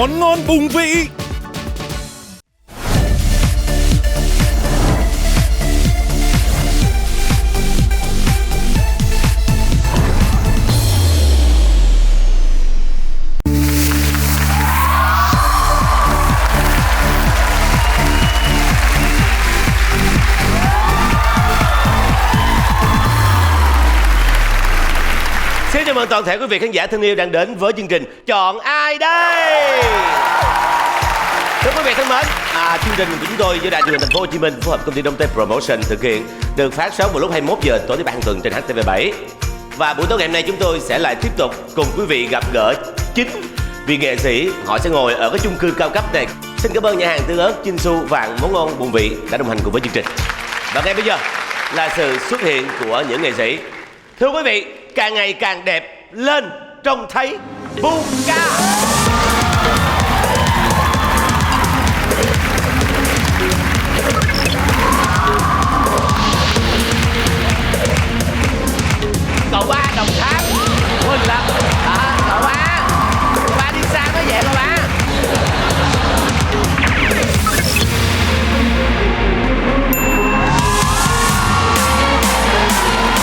món ngon bùng vị. Xin chào mừng toàn thể quý vị khán giả thân yêu đang đến với chương trình Chọn Ai Đây. Thưa quý vị thân mến, chương trình của chúng tôi do Đài truyền hình Thành phố Hồ Chí Minh phối hợp công ty Đông Tây Promotion thực hiện, được phát sóng vào lúc 21 giờ tối thứ ba hàng tuần trên HTV7. Và buổi tối ngày hôm nay chúng tôi sẽ lại tiếp tục cùng quý vị gặp gỡ 9 vị nghệ sĩ. Họ sẽ ngồi ở cái chung cư cao cấp này. Xin cảm ơn nhà hàng Tương ớt Chinsu Vạn món ngon bùng vị đã đồng hành cùng với chương trình. Và ngay bây giờ là sự xuất hiện của những nghệ sĩ. Thưa quý vị, càng ngày càng đẹp lên, trông thấy bu ca. Cậu ba Đồng Tháp, Huỳnh Lập. Cậu ba đi xa mới vậy cậu ba.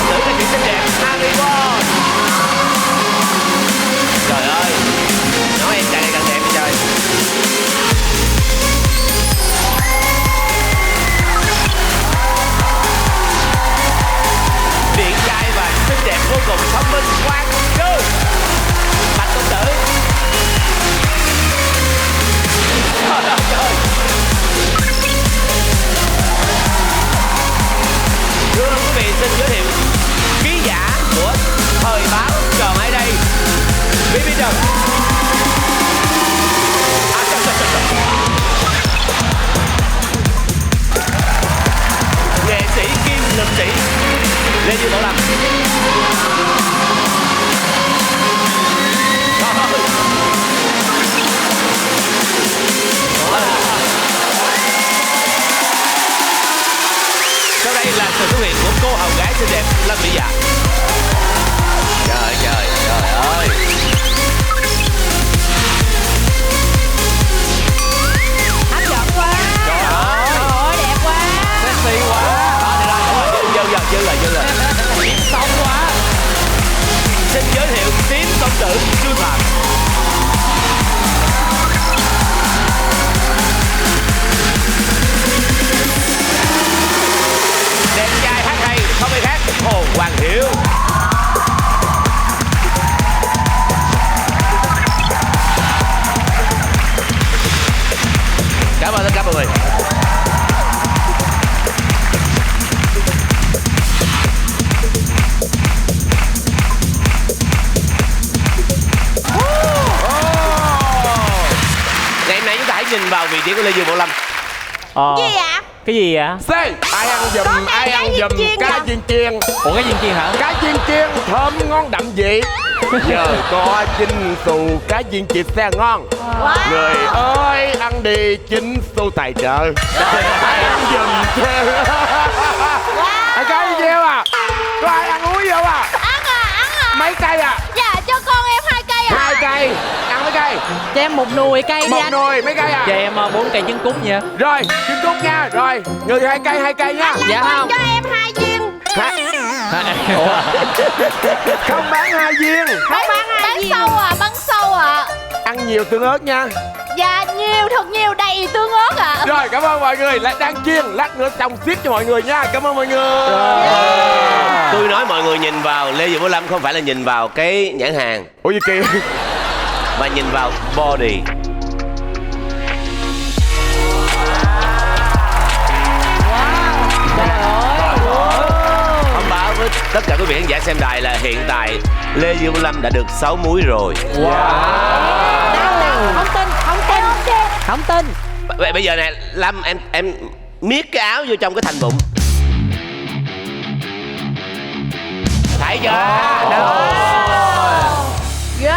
Nữ ca sĩ xinh đẹp Harry Potter. Trời ơi, nói em càng ngày càng đẹp vậy trời. Điển trai và xinh đẹp vô cùng, thông minh, Quang Trương. Bạch công tử. Trời ơi trời. Thưa quý vị, xin giới thiệu ký giả của thời báo Chọn Ai Đây, BB Trần. Nghệ sĩ kim lực sĩ Lê Dương Bảo Lâm. Sau đây là sự xuất hiện của cô hầu gái xinh đẹp Lâm Mỹ Dạ. Trời ơi. Hấp dẫn quá. Trời ơi, đẹp quá. sexy quá. Dư rồi. Xong quá. Xin giới thiệu Tím công tử Trương Phạm. Đẹp trai hát hay, không ai khác Hồ Quang Hiếu. Cảm ơn tất cả mọi người. Ngày hôm nay chúng ta hãy nhìn vào vị trí của Lê Dương Bảo Lâm. Gì ạ? Cái gì ạ? C. Ai ăn giùm cá viên chiên. Ủa cái viên chiên hả? Cá viên chiên thơm ngon đậm vị. Giờ có chinh xù cá viên chiên xe ngon. Người ơi ăn đi chinh xù tài trợ. Ai ăn giùm chiên. Ai cá viên chiên à? Có ai ăn uống gì không à? Ăn à. Mấy cây à? Dạ cho con em 2 cây à. 2 cây. Ăn mấy cây? Cho em một nùi cây đi Một anh. nồi mấy cây à? Cho em 4 cây trứng cút nha. Rồi trứng cút nha. Rồi người 2 cây nha. Dạ không. Cho em 2 viên. Không bán 2 viên. Bán sâu à. Ăn nhiều tương ớt nha. Dạ nhiều, thật nhiều, đầy tương ớt ạ. Rồi cảm ơn mọi người. Lại đang chiên. Lát nữa xong tiếp cho mọi người nha. Cảm ơn mọi người. Tôi nói mọi người nhìn vào Lê Dương Bảo Lâm không phải là nhìn vào cái nhãn hàng, Ủa gì kỳ? mà nhìn vào body. Thông báo với tất cả quý vị khán giả xem đài là hiện tại Lê Dương Bảo Lâm đã được 6 múi rồi. Không tin. Vậy bây giờ nè Lâm, em miết cái áo vô trong cái thành bụng. Thấy chưa? Ghê.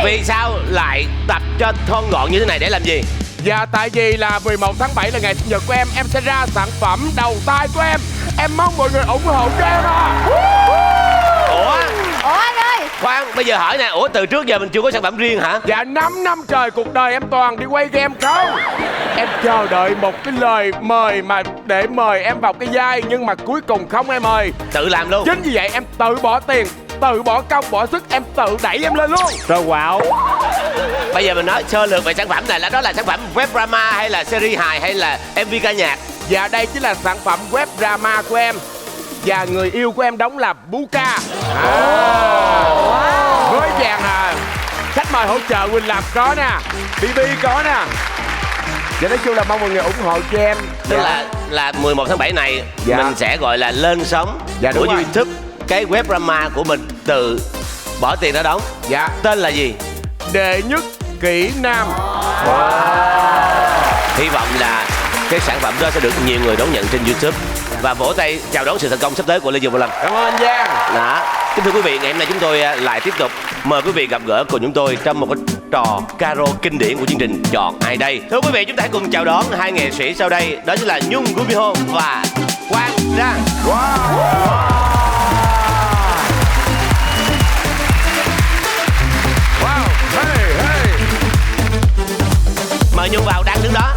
Vì sao lại tập cho thon gọn như thế này để làm gì? Dạ tại vì là 11 tháng 7 là ngày sinh nhật của em sẽ ra sản phẩm đầu tay của em. Em mong mọi người ủng hộ cho em à. Ủa, Ủa anh ơi. Khoan, bây giờ hỏi nè, ủa từ trước giờ mình chưa có sản phẩm riêng hả? Dạ 5 năm trời cuộc đời em toàn đi quay game không. Em chờ đợi một cái lời mời mà để mời em vào cái vai, nhưng mà cuối cùng không ai mời. Tự làm luôn. Chính vì vậy em tự bỏ tiền, tự bỏ công, bỏ sức, em tự đẩy em lên luôn. Rồi wow. Bây giờ mình nói sơ lược về sản phẩm này, là đó là sản phẩm web drama hay là series hài hay là MV ca nhạc? Dạ đây chính là sản phẩm web drama của em. Và người yêu của em đóng là Buka. Với chàng khách mời hỗ trợ Quỳnh Lập có nè, BB có nè. Và nói chung là mong mọi người ủng hộ cho em. Tức là 11 tháng 7 này Dạ. mình sẽ gọi là lên sóng Dạ, của đúng rồi. YouTube cái web drama của mình, tự bỏ tiền ra đóng. Dạ. Tên là gì? Đệ nhất kỹ nam. Hy vọng là cái sản phẩm đó sẽ được nhiều người đón nhận trên YouTube. Và vỗ tay chào đón sự thành công sắp tới của Lê Dương Bảo Lâm. Cảm ơn anh Giang. Đó. Kính thưa quý vị, ngày hôm nay chúng tôi lại tiếp tục mời quý vị gặp gỡ cùng chúng tôi trong một cái trò caro kinh điển của chương trình Chọn Ai Đây. Thưa quý vị, chúng ta hãy cùng chào đón hai nghệ sĩ sau đây, đó chính là Nhung Gumiho và Quang Đăng. Wow. Hey, hey. Mời Nhung vào, Đăng đứng đó.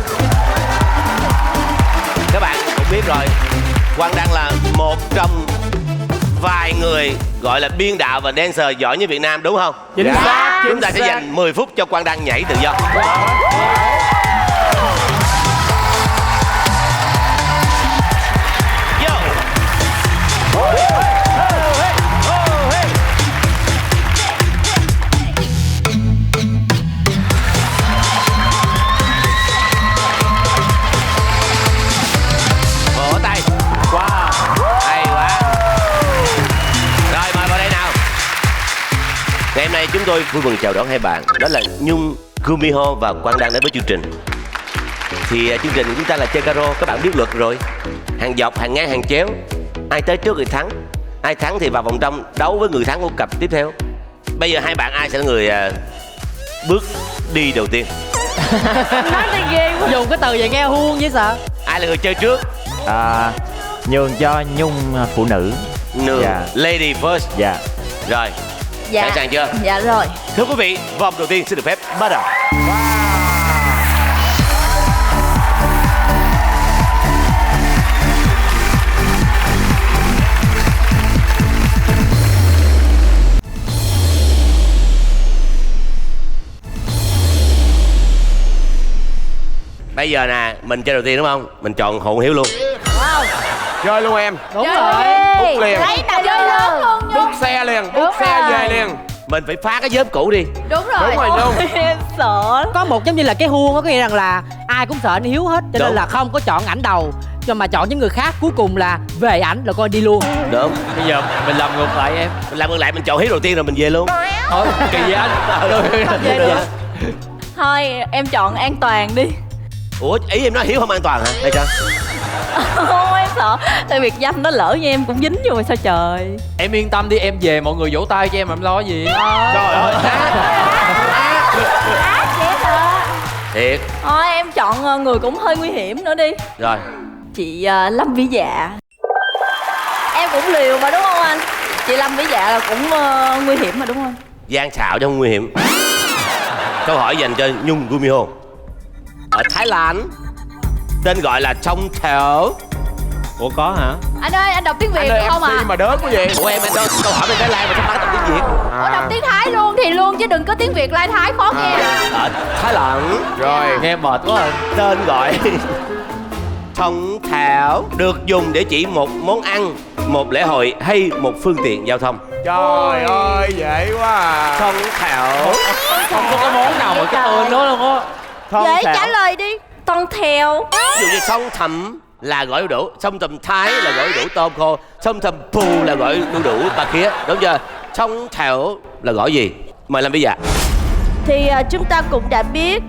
Các bạn cũng biết rồi, Quang Đăng là một trong vài người gọi là biên đạo và dancer giỏi nhất Việt Nam, đúng không? Chính xác. Chúng ta sẽ dành 10 phút cho Quang Đăng nhảy tự do. Vô. Vỗ tay. Wow, hay quá. Rồi mời vào đây nào. Ngày hôm nay chúng tôi vui mừng chào đón hai bạn, đó là Nhung Gumiho và Quang Đăng đến với chương trình. Thì chương trình của chúng ta là chơi caro, các bạn biết luật rồi. Hàng dọc, hàng ngang, hàng chéo. Ai tới trước người thắng. Ai thắng thì vào vòng trong đấu với người thắng của cặp tiếp theo. Bây giờ hai bạn ai sẽ là người bước đi đầu tiên? Nói gì ghê quá. Dùng cái từ vậy nghe huông với sợ. Ai là người chơi trước? Nhường cho Nhung phụ nữ. Nương. Dạ. Lady first. Dạ. Rồi. Sẵn sàng chưa? Dạ rồi. Thưa quý vị, vòng đầu tiên xin được phép bắt đầu. Bây giờ nè, mình chơi đầu tiên đúng không? Mình chọn Hồn Hiếu luôn. Chơi luôn em. Đúng Chơi rồi. đi. Bút liền. Lấy nào chơi lớn luôn Bút Nhung. xe liền, bút Đúng xe rồi. về liền. Mình phải phá cái vớp cũ đi. Đúng rồi. Đúng rồi Nhung. Em sợ. Có một giống như là cái huông, có nghĩa rằng là ai cũng sợ anh Hiếu hết, cho nên Đúng. là không có chọn ảnh đầu, cho mà chọn những người khác, cuối cùng là về ảnh rồi coi đi luôn. Đúng. Bây giờ mình làm ngược lại em. Mình làm ngược lại, mình chọn Hiếu đầu tiên rồi mình về luôn. Thôi kỳ vậy anh. Không về được. Thôi em chọn an toàn đi. Ủa, ý em nói Hiếu không an toàn hả? Hay sao? Không, em sợ. Tại biệt danh nó lỡ như em cũng dính vô rồi sao trời. Em yên tâm đi, em về mọi người vỗ tay cho em lo gì. Trời ơi. Chết hả? Thiệt. Thôi em chọn người cũng hơi nguy hiểm nữa đi. Rồi. Chị Lâm Vĩ Dạ. Em cũng liều mà đúng không anh? Chị Lâm Vĩ Dạ là cũng nguy hiểm mà đúng không? Gian xạo chứ không nguy hiểm. Câu hỏi dành cho Nhung Gumiho. Ở Thái Lan, tên gọi là Song Thảo. Ủa có hả? Anh ơi, anh đọc tiếng Việt Anh được ơi không MC ạ? mà đớn quá vậy. Ủa em đó, câu hỏi bên Thái Lan mà sao phải đọc tiếng Việt? Ủa đọc tiếng Thái luôn thì luôn chứ đừng có tiếng Việt lai Thái khó nghe. Ở Thái Lan, Rồi. Nghe mệt quá rồi. tên gọi Song Thảo được dùng để chỉ một món ăn, một lễ hội hay một phương tiện giao thông. Trời ơi, dễ quá à. Song Thảo. Không có cái món nào mà cái tên đó luôn á. Dễ trả lời đi. Con theo. Ví dụ như sông Thầm là gọi đu đủ, sông Thầm Thái là gọi đu đủ tôm khô, sông Thầm Pù là gọi đu đủ ba khía, đúng chưa? Song Thảo là gọi gì? Mời làm bây giờ. Thì chúng ta cũng đã biết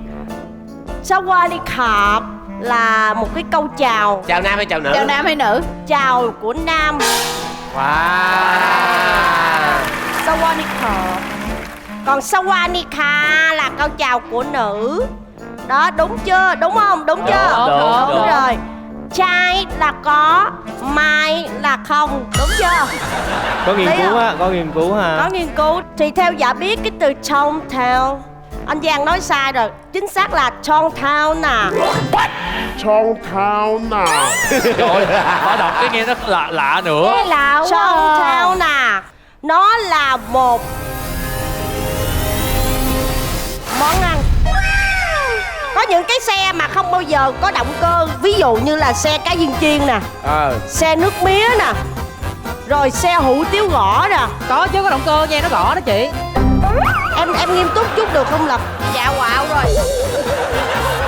Sawadee là một cái câu chào. Chào nam hay chào nữ? Chào nam hay nữ? Chào của nam. Sawadee. Còn Sawadee là câu chào của nữ. Đó, đúng chưa? Đúng không? Đúng chưa? Đúng Đúng rồi. Trai là có, mai là không. Đúng chưa? Có nghiên Thấy cứu không? á, có nghiên cứu ha. Có nghiên cứu. Thì theo Dạ biết cái từ town, anh Giang nói sai rồi. Chính xác là town nè. Trong thao nào. Trời, phải đọc cái nghe nó lạ nữa. Nghe lạ quá. Town nè. Nó là một món ăn. Có những cái xe mà không bao giờ có động cơ. Ví dụ như là xe cá viên chiên nè, xe nước mía nè, rồi xe hủ tiếu gõ nè. Có chứ, có động cơ nghe nó gõ đó chị. Em nghiêm túc chút được không Lập? Dạ quạo rồi.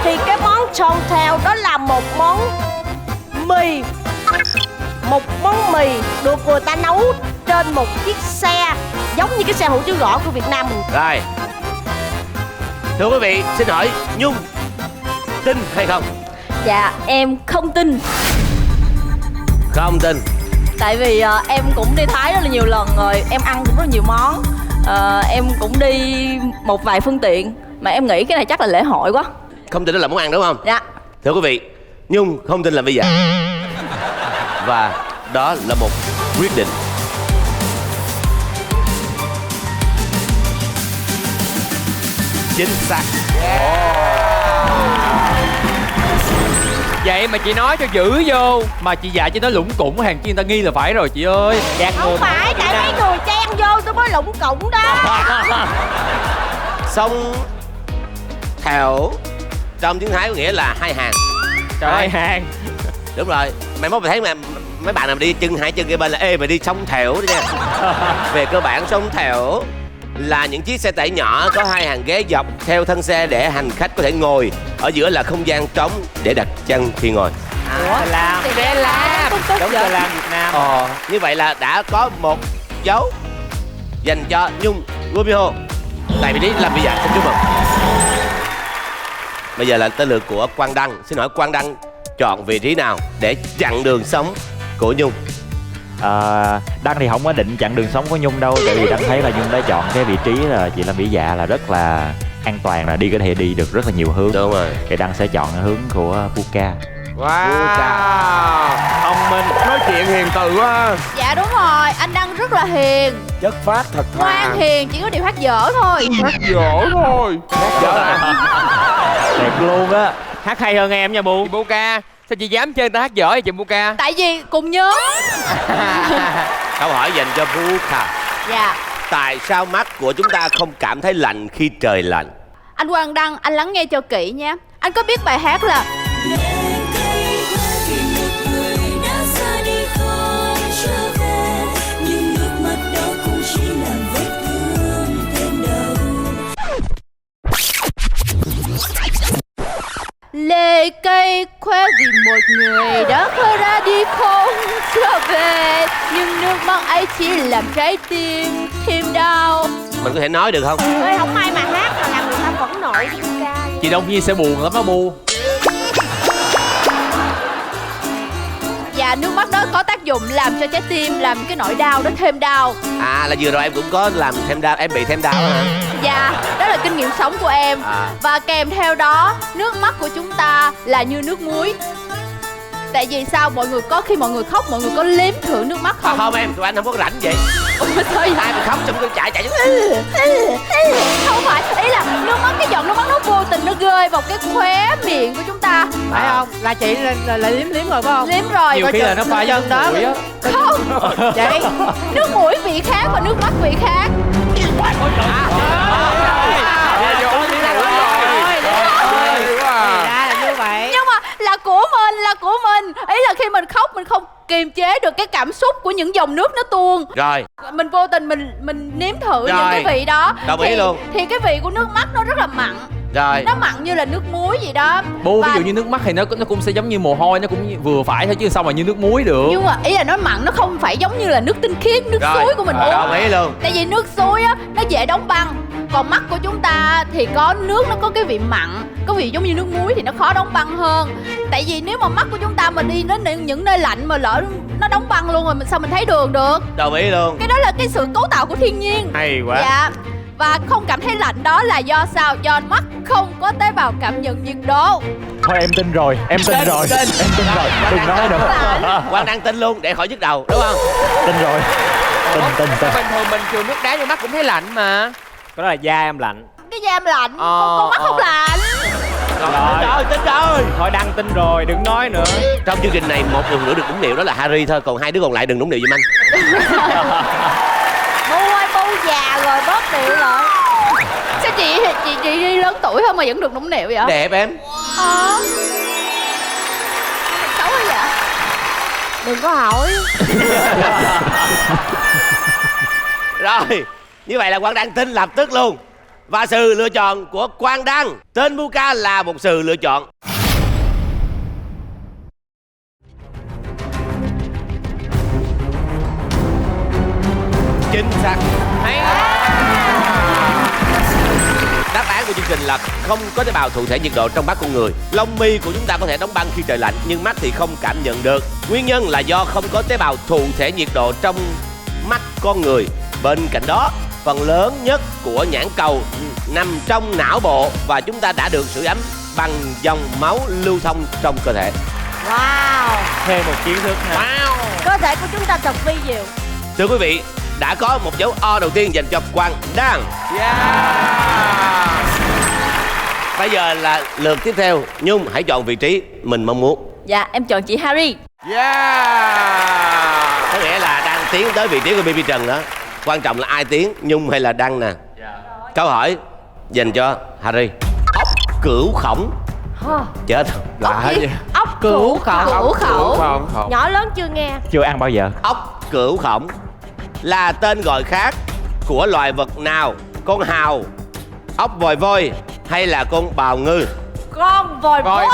Thì cái món tròn theo đó là một món mì. Một món mì được người ta nấu trên một chiếc xe, giống như cái xe hủ tiếu gõ của Việt Nam mình. Rồi. Thưa quý vị, xin hỏi Nhung tin hay không? Dạ em không tin. Không tin. Tại vì em cũng đi Thái rất là nhiều lần rồi. Em ăn cũng rất là nhiều món. Em cũng đi một vài phương tiện. Mà em nghĩ cái này chắc là lễ hội quá. Không tin đó là món ăn đúng không? Dạ. Thưa quý vị, Nhung không tin là bây giờ. Và đó là một quyết định. Chính xác. Vậy mà chị nói cho dữ vô. Mà chị dạy cho nó lủng củng, hàng chi người ta nghi là phải rồi chị ơi. Không phải, tại mấy người chen vô tôi mới lủng củng đó. Sông Thẻo trong tiếng Thái có nghĩa là hai hàng. Trời ơi, hàng. Đúng rồi. Mày mốt mày thấy mà mấy bạn nào đi chân hai chân kia bên là ê mày đi sông Thẻo đó nha. Về cơ bản sông Thẻo là những chiếc xe tải nhỏ có hai hàng ghế dọc theo thân xe để hành khách có thể ngồi. Ở giữa là không gian trống để đặt chân khi ngồi. Làm Xe làm giống như làm Việt Nam. Như vậy là đã có một dấu dành cho Nhung Romeo tại vị trí làm bây giờ. Xin chúc mừng. Bây giờ là tới lượt của Quang Đăng. Xin hỏi Quang Đăng chọn vị trí nào để chặn đường sống của Nhung? Đăng thì không có định chặn đường sống của Nhung đâu. Tại vì Đăng thấy là Nhung đã chọn cái vị trí là chị Lâm Vĩ Dạ là rất là an toàn, là đi có thể đi được rất là nhiều hướng. Đúng rồi. Thì Đăng sẽ chọn hướng của Puka. Wow. Thông minh, nói chuyện hiền từ quá. Dạ đúng rồi, anh Đăng rất là hiền, Chất phát thật thà. ngoan hiền, chỉ có điều hát dở thôi. Hát dở thôi. Hát dở. Đẹp luôn á. Hát hay hơn em nha Bu. Chị Buka, sao chị dám chơi người ta hát dở vậy chị Buka? Tại vì cùng nhóm. Câu hỏi dành cho Puka. Dạ. Tại sao mắt của chúng ta không cảm thấy lạnh khi trời lạnh? Anh Quang Đăng, anh lắng nghe cho kỹ nha. Anh có biết bài hát là lê cây khoe vì một người đã khơi ra đi không trở về, nhưng nước mắt ấy chỉ làm trái tim thêm đau. Mình có thể nói được không? Ê, không ai mà hát mà làm người ta phẫn nộ với ca. Chị Đông Nhi sẽ buồn lắm đó Bu. Và nước mắt đó có tác dụng làm cho trái tim, làm cái nỗi đau đó thêm đau. À là vừa rồi em cũng có làm thêm đau, em bị thêm đau hả? Dạ, đó là kinh nghiệm sống của em. Và kèm theo đó, nước mắt của chúng ta là như nước muối. Tại vì sao mọi người có khi mọi người khóc, mọi người có liếm thử nước mắt không? Không em, tụi anh không có rảnh vậy. Ủa, sao vậy? Ai mà khóc xong cứ chạy Không phải, ý là nước mắt, cái giọt nước mắt nó vô tình nó rơi vào cái khóe miệng của chúng ta. Phải không? Là chị là liếm rồi phải không? Liếm rồi. Nhiều và khi là nó pha chân đó. mũi á. không. Chị Nước mũi vị khác và nước mắt vị khác. ra là như vậy. Nhưng mà là của mình. Ý là khi mình khóc mình không kiềm chế được cái cảm xúc của những dòng nước nó tuôn. Rồi. Mình vô tình mình nếm thử Rồi. những cái vị đó. Đồng ý luôn. Thì cái vị của nước mắt nó rất là mặn. Rồi. Nó mặn như là nước muối vậy đó. Bu, ví Và- dụ như nước mắt thì nó cũng sẽ giống như mồ hôi, nó cũng vừa phải thôi chứ sao mà như nước muối được. Nhưng mà ý là nó mặn, nó không phải giống như là nước tinh khiết, nước Rồi. suối của mình uống. Đồng ý luôn. Tại vì nước suối á, nó dễ đóng băng. Còn mắt của chúng ta thì có nước, nó có cái vị mặn, có vị giống như nước muối thì nó khó đóng băng hơn. Tại vì nếu mà mắt của chúng ta mà đi đến những nơi lạnh mà lỡ nó đóng băng luôn rồi mình sao mình thấy đường được. Đồng ý luôn. Cái đó là cái sự cấu tạo của thiên nhiên. Hay quá. Dạ. Và không cảm thấy lạnh đó là do sao? Do mắt không có tế bào cảm nhận nhiệt độ. Thôi em tin rồi, em tin rồi. Em tin rồi, đừng nói nữa. Quang Đăng tin luôn để khỏi nhức đầu, đúng không? Tin rồi. Tin. Bình thường mình chườm nước đá vô mắt cũng thấy lạnh mà. Có là da em lạnh. Cái da em lạnh, con mắt không lạnh. Rồi, tin rồi. Thôi Đăng tin rồi, đừng nói nữa. Trong chương trình này một người phụ nữ được nũng nịu đó là Harry thôi, còn hai đứa còn lại đừng nũng nịu giùm anh. Bu ơi, bu già rồi, bớt điệu lại. Sao chị lớn tuổi hơn mà vẫn được nũng nịu vậy? Đẹp em. Xấu hay vậy? Đừng có hỏi. Rồi, như vậy là Quang Đăng tin lập tức luôn. Và sự lựa chọn của Quang Đăng, tên Muka là một sự lựa chọn. Chính xác. Đáp án của chương trình là không có tế bào thụ thể nhiệt độ trong mắt con người. Lông mi của chúng ta có thể đóng băng khi trời lạnh, nhưng mắt thì không cảm nhận được. Nguyên nhân là do không có tế bào thụ thể nhiệt độ trong mắt con người. Bên cạnh đó, phần lớn nhất của nhãn cầu nằm trong não bộ và chúng ta đã được sưởi ấm bằng dòng máu lưu thông trong cơ thể. Wow. Thêm một kiến thức ha. Cơ thể của chúng ta thật vi diệu. Thưa quý vị, đã có một dấu O đầu tiên dành cho Quang Đăng. Bây giờ là lượt tiếp theo. Nhung hãy chọn vị trí mình mong muốn. Dạ em chọn chị Harry. Có nghĩa là đang tiến tới vị trí của BB Trần đó. Quan trọng là ai tiến, Nhung hay là Đăng nè. Câu hỏi dành cho Harry. Ốc cửu khổng. Chết lạ vậy. Ốc cửu Cửu khẩu. Nhỏ lớn chưa nghe. Chưa ăn bao giờ. Ốc cửu khổng là tên gọi khác của loài vật nào? Con hào, ốc vòi voi hay là con bào ngư? Con vòi voi.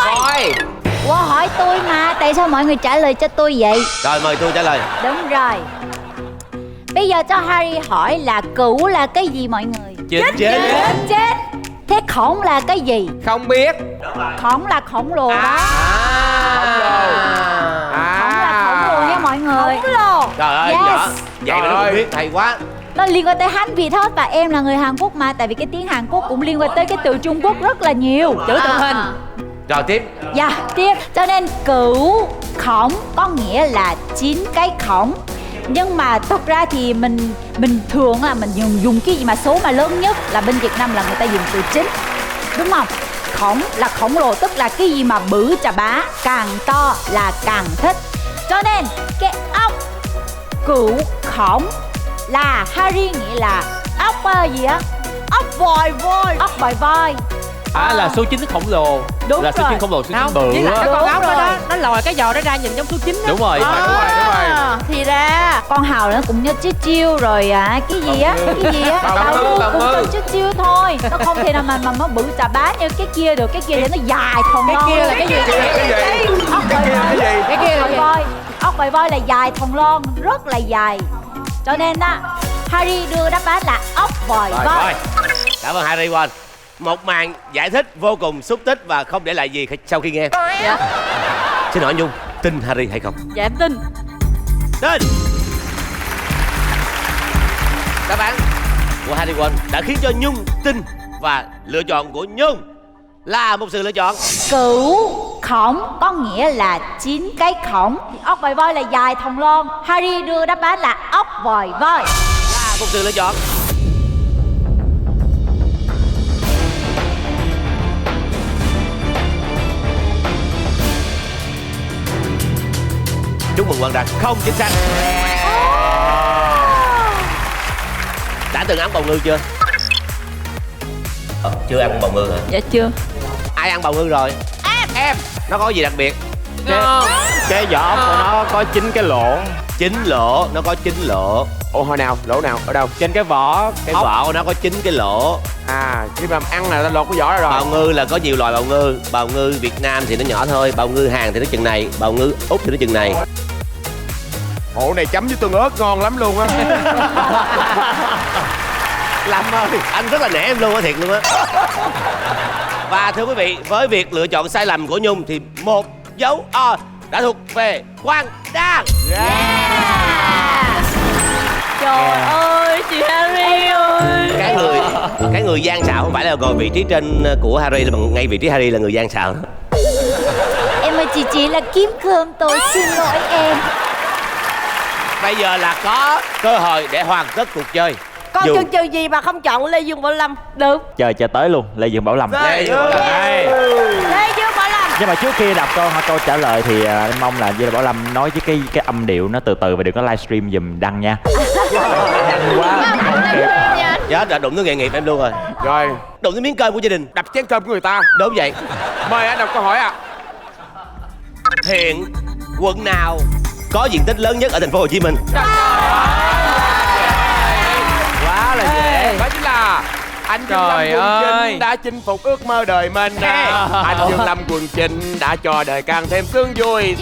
Ủa hỏi tôi mà, tại sao mọi người trả lời cho tôi vậy? Rồi mời tôi trả lời. Đúng rồi. Bây giờ cho Harry hỏi là cửu là cái gì mọi người? Chết. Thế khổng là cái gì? Không biết. Khổng là khổng lồ đó. Khổng là khổng lồ nha mọi người. Khổng lồ. Trời ơi, Yes. nhỏ. Vậy mà nó không biết, hay quá. Nó liên quan tới Hán Việt hết. Và em là người Hàn Quốc mà. Tại vì cái tiếng Hàn Quốc cũng liên quan tới cái từ Trung Quốc rất là nhiều. Chữ tượng hình. Rồi tiếp. Dạ, tiếp. Cho nên cửu khổng có nghĩa là 9 cái khổng. Nhưng mà thật ra thì mình thường là mình dùng cái gì mà số mà lớn nhất là bên Việt Nam là người ta dùng từ 9. Đúng không? Khổng là khổng lồ, tức là cái gì mà bự chà bá, càng to là càng thích. Cho nên cái ốc cửu khổng là Harry nghĩa là ốc gì á? Ốc vòi voi. Ốc bòi voi. Là số 9 khổng lồ. Đúng là số rồi. 9 khổng lồ, số 9 Không, bự với lại á. cái con Đúng ốc đó, rồi. nó lòi cái giò nó ra nhìn giống số 9 đó. Đúng rồi. Đúng rồi. Thì ra Con hào nó cũng như chiếc chiêu rồi cái gì á, cái gì á, Bào ngư, bào cũng ngư. như chiếc chiêu thôi. Nó không thể nào mà nó bự chà bá như cái kia được. Cái kia thì nó dài thòn Cái lon. kia là cái gì? Cái gì? Ốc bòi voi. Cái kia là Bòi gì? voi. Ốc bòi voi là dài thòn lon, rất là dài. Cho nên đó, Harry đưa đáp án là ốc vòi voi. Rồi. Cảm ơn Harry Won. Một màn giải thích vô cùng xúc tích và không để lại gì sau khi nghe. Dạ. Xin hỏi Nhung, tin Harry hay không? Dạ em tin. Tin. Đáp án của Harry Won đã khiến cho Nhung tin và lựa chọn của Nhung là một sự lựa chọn. Cửu khổng có nghĩa là 9 cái khổng. Ốc vòi voi là dài thòng lon. Harry đưa đáp án là ốc vòi voi. Là một sự lựa chọn. Chúc mừng Quang Đăng, không chính xác. Đã từng ăn bào ngư chưa? Chưa ăn bào ngư hả? Dạ chưa. Ai ăn bào ngư rồi? Em. Nó có gì đặc biệt? Cái vỏ ốc của nó có 9 cái lỗ. 9 lỗ, nó có 9 lỗ. Ồ, hồi nào? Lỗ nào? Ở đâu? Trên cái vỏ Cái vỏ của nó có 9 cái lỗ. Khi mà ăn là nó lột cái vỏ ra rồi. Bào ngư là có nhiều loại bào ngư. Bào ngư Việt Nam thì nó nhỏ thôi, bào ngư Hàn thì nó chừng này, bào ngư Úc thì nó chừng này. Ổ này chấm với tương ớt ngon lắm luôn á. Lâm ơi, anh rất là nể em luôn á, thiệt luôn á. Và thưa quý vị, với việc lựa chọn sai lầm của Nhung thì một dấu O đã thuộc về Quang Đăng. Trời ơi chị Harry ơi. Cái người gian xạo không phải là ngồi vị trí trên của Harry, là bằng ngay vị trí Harry là người gian xạo đó. chỉ là kiếm cơm tôi, xin lỗi em. Bây giờ là có cơ hội để hoàn tất cuộc chơi. Con Dù- chần chừ gì mà không chọn Lê Dương Bảo Lâm? Được. Chờ tới luôn, Lê Dương Bảo Lâm. Lê Dương Bảo Lâm. Lê Dương Bảo Lâm. Nhưng mà trước khi đọc câu trả lời thì em mong là Lê Bảo Lâm nói với cái âm điệu nó từ từ và đừng có livestream giùm đăng nha. Nhanh quá. Chết rồi, đụng tới nghề nghiệp em luôn rồi. Rồi, Đụng tới miếng cơm của gia đình. đập chén cơm của người ta. Đúng vậy. Mời anh đọc câu hỏi ạ. Hiện quận nào có diện tích lớn nhất ở thành phố Hồ Chí Minh? Quá là dễ. Đó chính là anh Dương Lâm Trời Quận ơi. Chinh đã chinh phục ước mơ đời mình. Anh Dương Lâm Quận Chinh đã cho đời càng thêm sướng vui.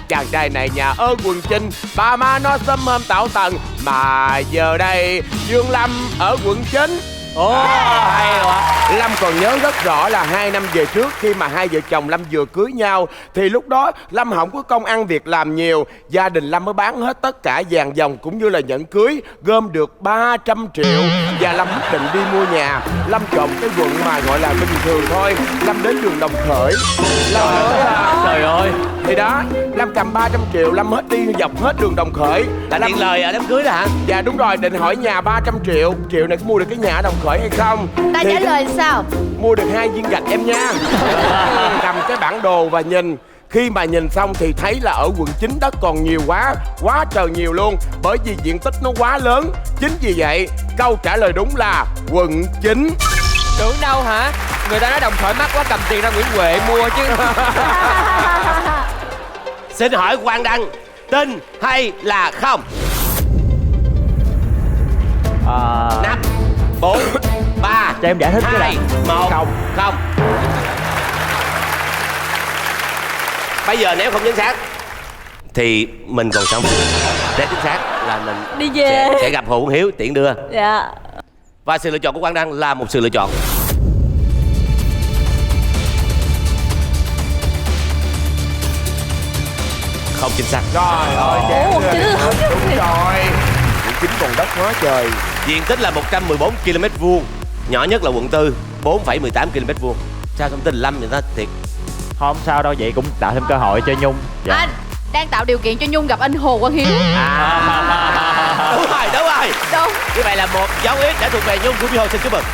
Chàng trai này nhà ở Quận Chinh, ba má nó sớm hôm tảo tần, mà giờ đây Dương Lâm ở Quận Chinh. Hay quá. Lâm còn nhớ rất rõ là 2 năm về trước, khi mà hai vợ chồng Lâm vừa cưới nhau, thì lúc đó Lâm không có công ăn việc làm nhiều. Gia đình Lâm mới bán hết tất cả vàng dòng cũng như là nhẫn cưới, gom được 300 triệu. Và Lâm quyết định đi mua nhà. Lâm chọn cái quận mà gọi là bình thường thôi. Lâm đến đường Đồng Khởi. Lâm nói là Trời ơi. thì đó, Lâm cầm 300 triệu, Lâm hết đi dọc hết đường Đồng Khởi. Là tiện lời ở đám cưới đó hả? Dạ đúng rồi, định hỏi nhà 300 triệu. Triệu này có mua được cái nhà ở Đồng Khởi hay không? Ta Thì trả lời sao? mua được 2 viên gạch em nha. Cầm cái bản đồ và nhìn. Khi mà nhìn xong thì thấy là ở quận 9 đất còn nhiều quá trời nhiều luôn. Bởi vì diện tích nó quá lớn. Chính vì vậy, câu trả lời đúng là quận 9. Tưởng đâu hả? Người ta nói Đồng Khởi mắc quá, cầm tiền ra Nguyễn Huệ mua chứ. Xin hỏi Quang Đăng, tin hay là không? 5 4 3 Cho em giải thích cái 2 này. 1 không. Bây giờ nếu không chính xác thì mình còn sống. Nếu chính xác là mình Đi về. sẽ gặp Hồ Quân Hiếu tiễn đưa. Dạ. Và sự lựa chọn của Quang Đăng là một sự lựa chọn không chính xác. Trời ơi, chán Ủa, ghê. chứ không chứ Đúng rồi. Quận 9 còn đất quá trời. Diện tích là 114 km vuông, nhỏ nhất là quận 4 4,18 km vuông. Sao thông tin Lâm người ta thiệt. Không sao đâu, vậy cũng tạo thêm cơ hội cho Nhung. Dạ. Anh đang tạo điều kiện cho Nhung gặp anh Hồ Quang Hiếu. Đúng rồi, đúng rồi. Đâu? Như vậy là một dấu ít đã thuộc về Nhung của Hồ. Xin chúc mừng.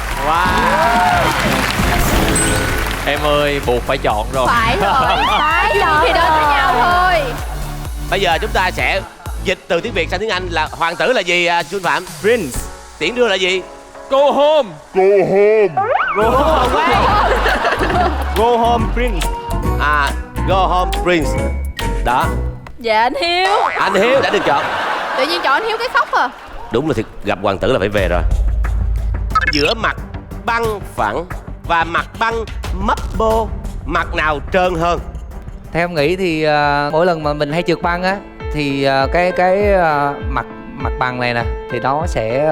Em ơi, buộc phải chọn rồi. Phải rồi, phải rồi. Thì đến với nhau thôi. Bây giờ chúng ta sẽ dịch từ tiếng Việt sang tiếng Anh. Là hoàng tử là gì Xuân Phạm? Prince. Tiễn đưa là gì? Go home. Go home Prince. Go home Prince. Đó, Dạ anh Hiếu. anh Hiếu đã được chọn. Tự nhiên chọn anh Hiếu cái khóc à. Đúng là thiệt, gặp hoàng tử là phải về rồi. Giữa mặt băng phẳng và mặt băng mấp bô, mặt nào trơn hơn? Theo em nghĩ thì mỗi lần mà mình hay trượt băng á thì mặt bằng này nè thì nó sẽ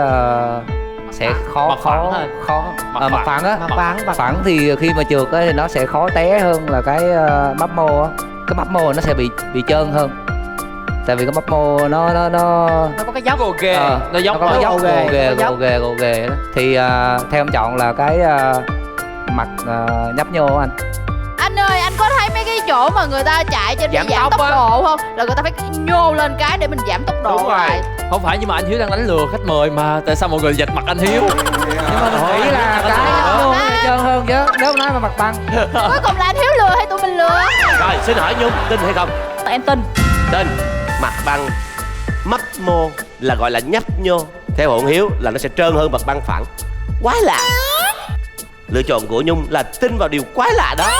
khó Mặt phẳng thôi. mặt phẳng á. Mặt Phẳng thì khi mà trượt á thì nó sẽ khó té hơn là cái bắp mô á. Cái bắp mô nó sẽ bị trơn hơn. Tại vì cái bắp mô nó có cái dốc. Ok. Nó dốc có mà. cái dốc Có dốc. gồ ghề đó. Thì theo em chọn là cái mặt nhấp nhô anh. Anh ơi, anh có thấy mấy cái chỗ mà người ta chạy trên để Giảm giảm tốc tốc á. độ không? Là người ta phải nhô lên cái để mình giảm tốc độ Đúng rồi. lại. Không phải, nhưng mà anh Hiếu đang đánh lừa khách mời mà. Tại sao mọi người dạch mặt anh Hiếu? Nhưng mà mình nghĩ là cái nhấp nhô nó sẽ trơn hơn chứ. Nếu mà nói mà mặt bằng. Cuối cùng là anh Hiếu lừa hay tụi mình lừa? Rồi, xin hỏi Nhung, tin hay không? Em tin. Tin. Mặt băng mấp mô là gọi là nhấp nhô. Theo Hồ Hiếu là nó sẽ trơn hơn mặt băng phẳng. Quái lạ. Lựa chọn của Nhung là tin vào điều quái lạ đó.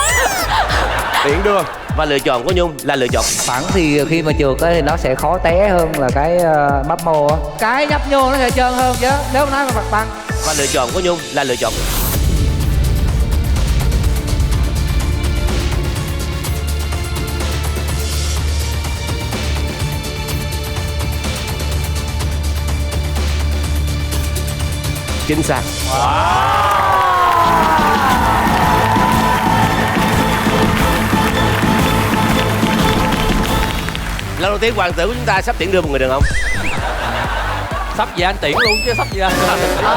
Tiễn đưa. Và lựa chọn của Nhung là lựa chọn Phẳng thì khi mà trượt á thì nó sẽ khó té hơn là cái bắp mô á. Cái nhấp nhô nó sẽ trơn hơn chứ. Nếu mà nói mà mặt bằng. và lựa chọn của Nhung là lựa chọn chính xác. Lần đầu tiên hoàng tử của chúng ta sắp tiễn đưa một người đàn ông. Sắp gì anh tiễn luôn chứ sắp gì anh.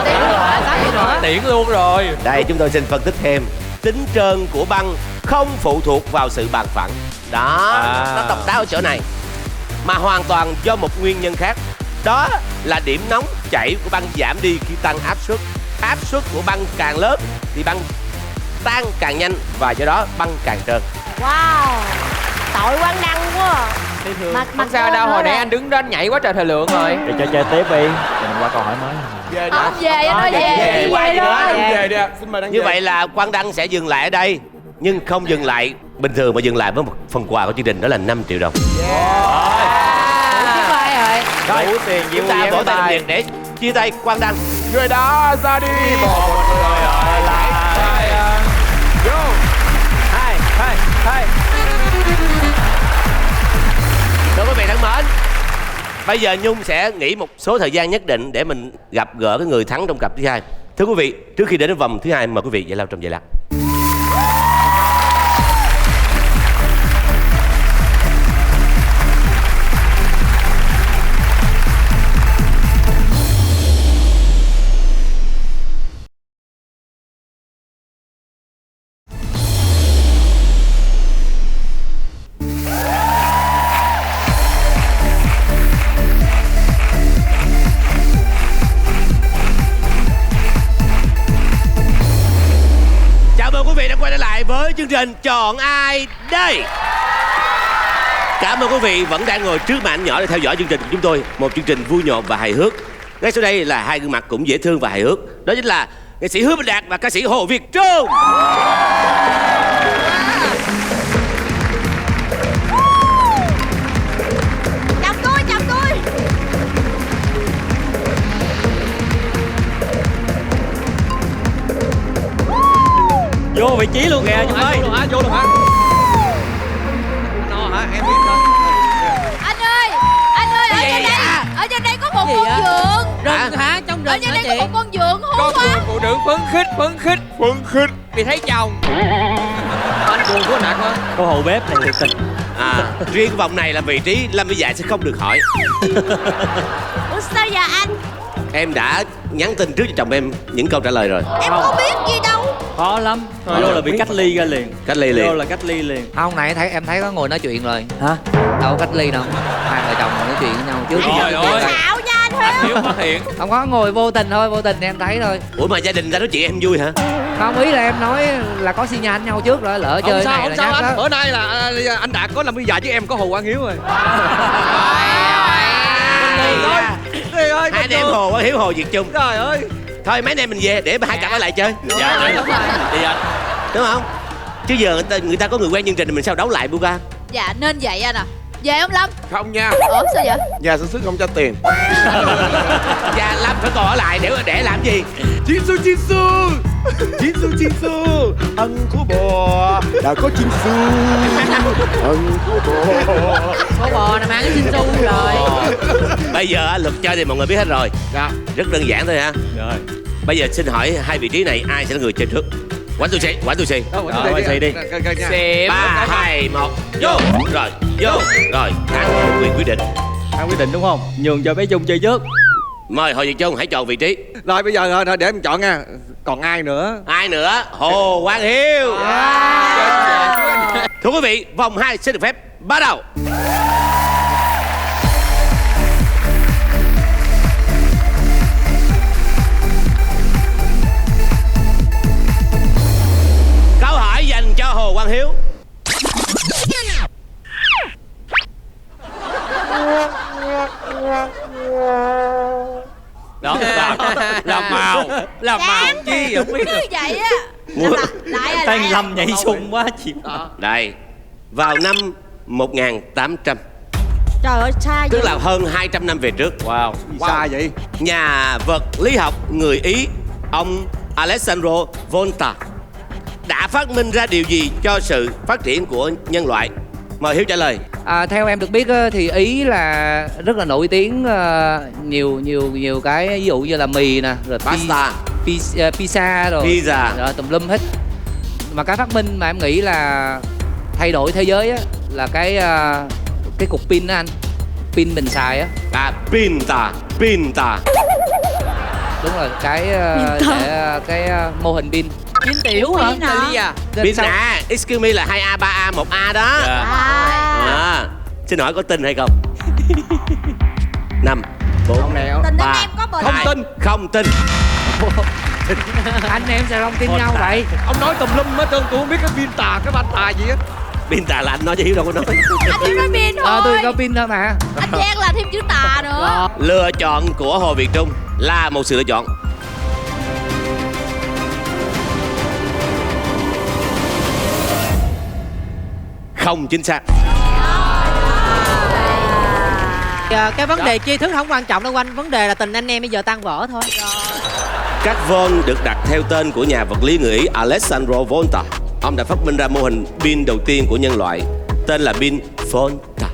Tiễn luôn hả? Sắp vậy nữa. Tiễn luôn rồi. Đây chúng tôi xin phân tích thêm. Tính trơn của băng không phụ thuộc vào sự bằng phẳng. Đó, nó độc đáo ở chỗ này. Mà hoàn toàn do một nguyên nhân khác. Đó là điểm nóng chảy của băng giảm đi khi tăng áp suất. Áp suất của băng càng lớn thì băng tan càng nhanh và do đó băng càng trơn. Wow, tội Quang Đăng quá à. Không sao đâu, hồi nãy anh đứng đó anh nhảy quá trời thời lượng rồi. Để cho chơi tiếp đi. Rồi mình qua câu hỏi mới. Về Không về, anh nói về. về đi. Xin mời Đăng Như về. vậy là Quang Đăng sẽ dừng lại ở đây. Nhưng không dừng lại bình thường mà dừng lại với một phần quà của chương trình, đó là 5 triệu đồng. Đủ tiền Chúng ta vỗ tay nhiệt để chia tay Quang Đăng. Người đó ra đi. Bỏ một người ở lại. Vô. Thưa quý vị thân mến, bây giờ Nhung sẽ nghỉ một số thời gian nhất định để mình gặp gỡ cái người thắng trong cặp thứ hai. Thưa quý vị, trước khi đến vòng thứ hai, mời quý vị giải lao trong giây lát. Chào mừng quý vị đã quay trở lại với chương trình Chọn Ai Đây. Cảm ơn quý vị vẫn đang ngồi trước màn ảnh nhỏ để theo dõi chương trình của chúng tôi. Một chương trình vui nhộn và hài hước. Ngay sau đây là hai gương mặt cũng dễ thương và hài hước. Đó chính là nghệ sĩ Hứa Minh Đạt và ca sĩ Hồ Việt Trung. Chồng tôi. Vô vị trí luôn kìa Nhung ơi. Vô luôn hả? No hả? Em biết thôi. Anh ơi, ở trên đây có một con dượng. Rừng hả? Trong Ở rừng trên hả đây có chị? một con dượng hú Con quá. người phụ nữ phấn khích vì thấy chồng. Anh buồn của nặng hả? Cô hầu bếp này thiệt tình. Riêng vòng này là vị trí Lâm Vĩ Dạ sẽ không được hỏi. Ủa sao giờ anh? Em đã nhắn tin trước cho chồng em những câu trả lời rồi. Em có biết gì đâu. Khó lắm. Vô là bị cách ly ra liền. Cách ly liền. Vô là cách ly liền. Không, nãy em thấy có ngồi nói chuyện rồi. Hả? Đâu có cách ly đâu. Hai vợ chồng ngồi nói chuyện với nhau trước. Trời ơi. Xạo nha anh Hiếu. Hiếu phát hiện. Không có, ngồi vô tình thôi, vô tình em thấy thôi. Ủa mà gia đình ta nói chuyện em vui hả? Không, ý là em nói là có xi nhan nhau trước rồi, lỡ chơi này là nhát đó. Bữa nay là anh Đạt có Lâm Vĩ Dạ chứ em có Hồ Quang Hiếu rồi. Hai anh em Hồ Quang Hiếu, Hồ Việt Trung. Trời ơi. Thôi mấy anh em mình về để hai cặp ở lại chơi. Dạ, Đi anh. Đúng không? Chứ giờ người ta có người quen chương trình mình sao đấu lại Buga. Dạ nên vậy anh à. Về không Lâm? Không nha. Ủa sao vậy? Nhà sản xuất không cho tiền. Dạ Lâm phải còn ở lại để làm gì? Chín xu. Ăn của bò đã có chín xu. Ăn của bò. Có bò nè, mang cái xin xu rồi. Bây giờ luật chơi thì mọi người biết hết rồi. Dạ. Rất đơn giản thôi ha. Rồi. Bây giờ xin hỏi hai vị trí này ai sẽ là người chơi trước? Quán tôi xì. Quay xì đi. Xịp. 3, 2, 1, vô. Rồi. Thắng quyền quyết định. Anh quyết định đúng không? Nhường cho bé Trung chơi trước. Mời Hồ Việt Trung hãy chọn vị trí. Rồi bây giờ để em chọn nha. Còn ai nữa? Ai nữa? Hồ Quang Hiếu. Thưa quý vị, vòng 2 xin được phép bắt đầu. Câu hỏi dành cho Hồ Quang Hiếu. Đó, làm màu chi không biết Như được. vậy á. Tay Lâm nhảy sung quá chị. Đây, vào năm 1800, Trời ơi xa tức vậy. là hơn 200 năm về trước. Wow. Xa vậy. Nhà vật lý học người Ý, ông Alessandro Volta đã phát minh ra điều gì cho sự phát triển của nhân loại? Mời Hiếu trả lời. Theo em được biết á, thì Ý là rất là nổi tiếng nhiều cái, ví dụ như là mì nè, rồi Pasta, pizza rồi Pizza. rồi tùm lum hết. Mà cái phát minh mà em nghĩ là thay đổi thế giới á là cái cục pin đó anh, pin mình xài á. Pinta. Đúng rồi, cái để cái mô hình pin. Pin tiểu hả? Italy à? Pin nè, excuse me là 2A, 3A, 1A đó. Xin hỏi có tin hay không? 5, 4, Không lẹo. Tình ba, anh em có bền. Không tin. Không tin. Anh em sẽ không tin nhau vậy. Ông nói tùm lum hết trơn, tôi không biết cái pin tà, cái banh tà gì á. Pin tà là anh nói chứ Hiếu đâu có nói. Anh chỉ nói pin thôi. Tôi có pin thôi mà. Anh Giang là thêm chữ tà nữa. Lựa chọn của Hồ Việt Trung là một sự lựa chọn không chính xác. Cái vấn đề tri thức không quan trọng đâu anh. Vấn đề là tình anh em bây giờ tan vỡ thôi. Các von được đặt theo tên của nhà vật lý người Ý Alessandro Volta. Ông đã phát minh ra mô hình pin đầu tiên của nhân loại, tên là pin Volta.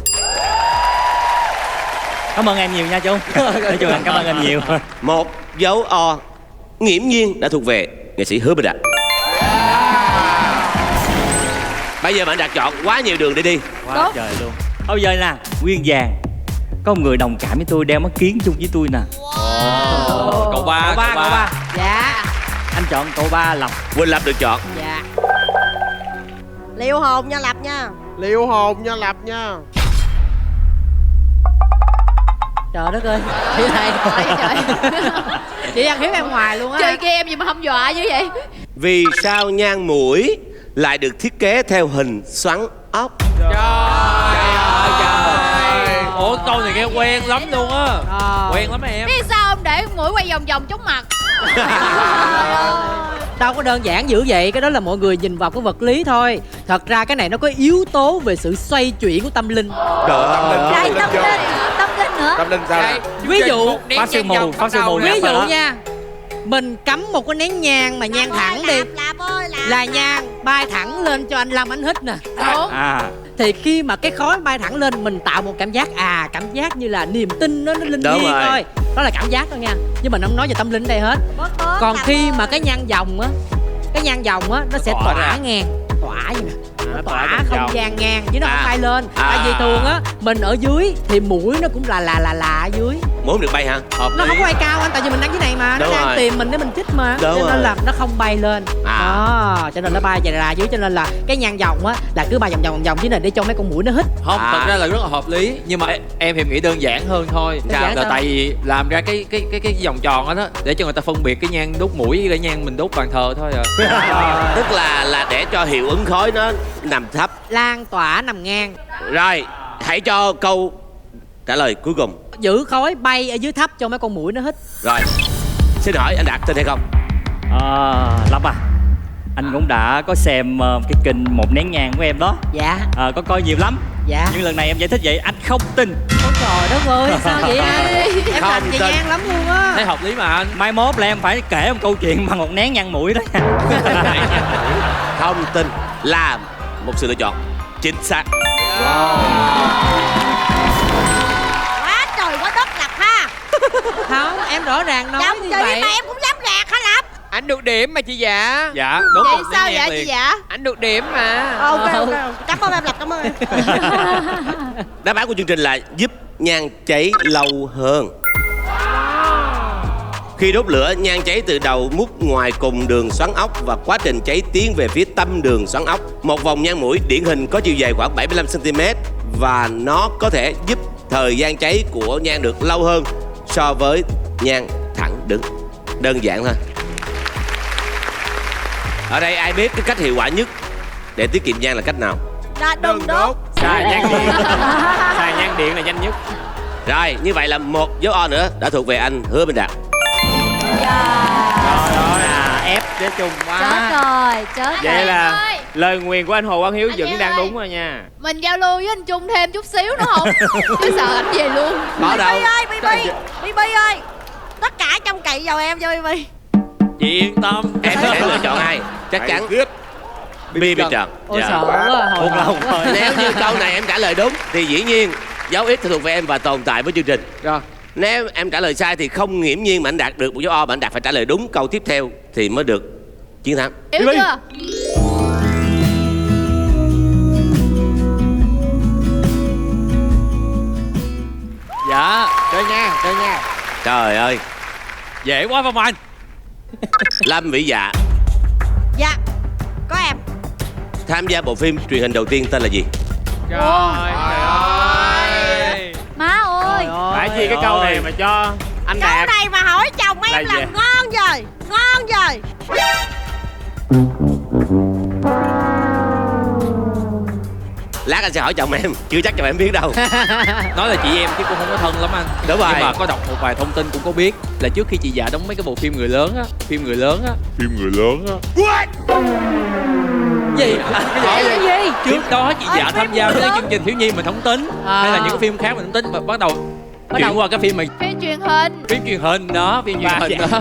Cảm ơn em nhiều nha Trung. Nói chung là cảm ơn em nhiều. Một dấu O nghiễm nhiên đã thuộc về nghệ sĩ Hứa Bình Đạt. Bây giờ bạn Đạt chọn quá nhiều đường để đi. Quá trời luôn. Bây giờ nè, Nguyên Vàng, có một người đồng cảm với tôi, đeo mắt kiến chung với tôi nè. Cậu ba. Dạ. Anh chọn cậu ba Lộc. Quỳnh Lập được chọn. Dạ. Liệu hồn nha Lập nha. Liệu hồn nha Lập nha. Trời đất ơi. Chị này. Trời. Chị ăn hiếp em hoài luôn á. Chơi game gì mà hâm dọa như vậy? Vì sao nhang mũi lại được thiết kế theo hình xoắn ốc? Trời. Ủa câu này nghe quen lắm luôn á. Quen lắm em. Biết sao không để mũi quay vòng vòng chóng mặt. Đâu có đơn giản dữ vậy. Cái đó là mọi người nhìn vào cái vật lý thôi. Thật ra cái này nó có yếu tố về sự xoay chuyển của tâm linh. Đây tâm linh. Tâm linh nữa. Tâm linh sao nè? Ví dụ Phát sư mù, phát sư mù. Ví dụ nha, mình cắm một cái nén nhang mà nhang thẳng đi Lạp ơi, Lạp. là nhang bay thẳng lên cho anh Lâm anh hít nè. Đúng. Thì khi mà cái khói bay thẳng lên, mình tạo một cảm giác cảm giác như là niềm tin nó linh Đúng thiêng rồi. thôi. Đó là cảm giác thôi nha, nhưng mà nó không nói về tâm linh đây hết. Còn khi mà cái nhang vòng á, cái nhang vòng á nó sẽ Tỏa tỏa ra. ngang, tỏa vậy nè, nó tỏa tỏa trong không vòng. gian ngang chứ nó À. không bay lên. Tại vì thường á mình ở dưới thì mũi nó cũng là ở dưới, Mũi không được bay hả? nó không có bay cao anh, tại vì mình đang dưới này mà, nó Đúng đang rồi. tìm mình để mình chích mà, Đúng cho nên rồi. là nó không bay lên. Đó, cho nên nó bay về là dưới, cho nên là cái nhang vòng á là cứ bay vòng chứ này để cho mấy con mũi nó hít. Không, thật ra là rất là hợp lý. Nhưng mà em thì nghĩ đơn giản hơn thôi. Đơn giản Là sao? tại vì làm ra cái vòng tròn đó để cho người ta phân biệt cái nhang đốt mũi với cái nhang mình đốt bàn thờ thôi à. Tức là để cho hiệu ứng khói nó nằm thấp. Lan tỏa nằm ngang, Rồi, hãy cho câu trả lời cuối cùng. giữ khói bay ở dưới thấp cho mấy con mũi nó hít. Rồi, xin hỏi anh Đạt tin hay không? Lộc à, anh cũng đã có xem cái kênh Một Nén Nhang của em đó. Dạ. Có coi nhiều lắm. Dạ. Nhưng lần này em giải thích vậy anh không tin. Ôi trời đất ơi, sao vậy anh? Em Không rành về tin. nhang lắm luôn á. Thấy hợp lý mà anh. Mai mốt là em phải kể một câu chuyện bằng một nén nhang mũi đó nha. Không tin là một sự lựa chọn chính xác. Quá trời quá đất Lập ha. Không, em rõ ràng nói Chồng như chị vậy. mà em cũng dám gạt hả Lập? Anh được điểm mà chị dạ. Dạ. Đốt Vậy một sao nén nhang vậy chị liền. dạ? Anh được điểm mà. Ok. Cảm ơn em Lập, cảm ơn em. Đáp án của chương trình là giúp nhang cháy lâu hơn. Khi đốt lửa, nhang cháy từ đầu mút ngoài cùng đường xoắn ốc và quá trình cháy tiến về phía tâm đường xoắn ốc. Một vòng nhang mũi điển hình có chiều dài khoảng 75 cm và nó có thể giúp thời gian cháy của nhang được lâu hơn so với nhang thẳng đứng. Đơn giản thôi. Ở đây ai biết cái cách hiệu quả nhất để tiết kiệm nhang là cách nào? Là đừng đốt. Xài nhang điện. Xài nhang điện là nhanh nhất. Rồi, như vậy là một dấu O nữa đã thuộc về anh Hứa Bình Đạt. Ép để chung Chết quá. rồi, chết Vậy rồi. là ơi. lời nguyền của anh Hồ Quang Hiếu Anh vẫn Hiếu đang ơi. đúng rồi nha. Mình giao lưu với anh Trung thêm chút xíu nữa không? Chứ sợ anh về luôn. Có đâu. Bi ơi, Bi ơi. Tất cả trông cậy vào em cho Bi. Chị yên tâm. Em sẽ lựa chọn ai? Chắc chắn Bi Bi Trần. Ôi Dạ. sợ quá, hồi hộp quá. Nếu như câu này em trả lời đúng thì dĩ nhiên dấu X thuộc về em và tồn tại với chương trình. Rồi. Nếu em trả lời sai thì không nghiễm nhiên mà anh đạt được một dấu O, mà anh đạt phải trả lời đúng câu tiếp theo thì mới được chiến thắng. Hiểu chưa? Dạ. Chơi nha. Trời ơi, Dễ quá phải không anh? Lâm Vĩ Dạ, Có em. Tham gia bộ phim truyền hình đầu tiên tên là gì? Trời ơi. Má ơi. Phải chi cái câu này mà cho anh Câu Đạt. này mà hỏi chồng em Là là gì? ngon rồi. Ngon rồi. Lát anh sẽ hỏi chồng em, chưa chắc chồng em biết đâu. Nói là chị em chứ cũng không có thân lắm anh. Đúng rồi. Nhưng mà có đọc một vài thông tin cũng có biết là trước khi chị Dạ đóng mấy cái bộ phim người lớn á. Phim người lớn á. Gì? Gì? Trước đó chị Dạ tham gia với cái chương trình thiếu nhi mình không tính, hay là những cái phim khác mình không tính, mà bắt đầu chuyển qua cái phim này, Phim truyền hình. phim truyền hình đó, phim truyền hình đó.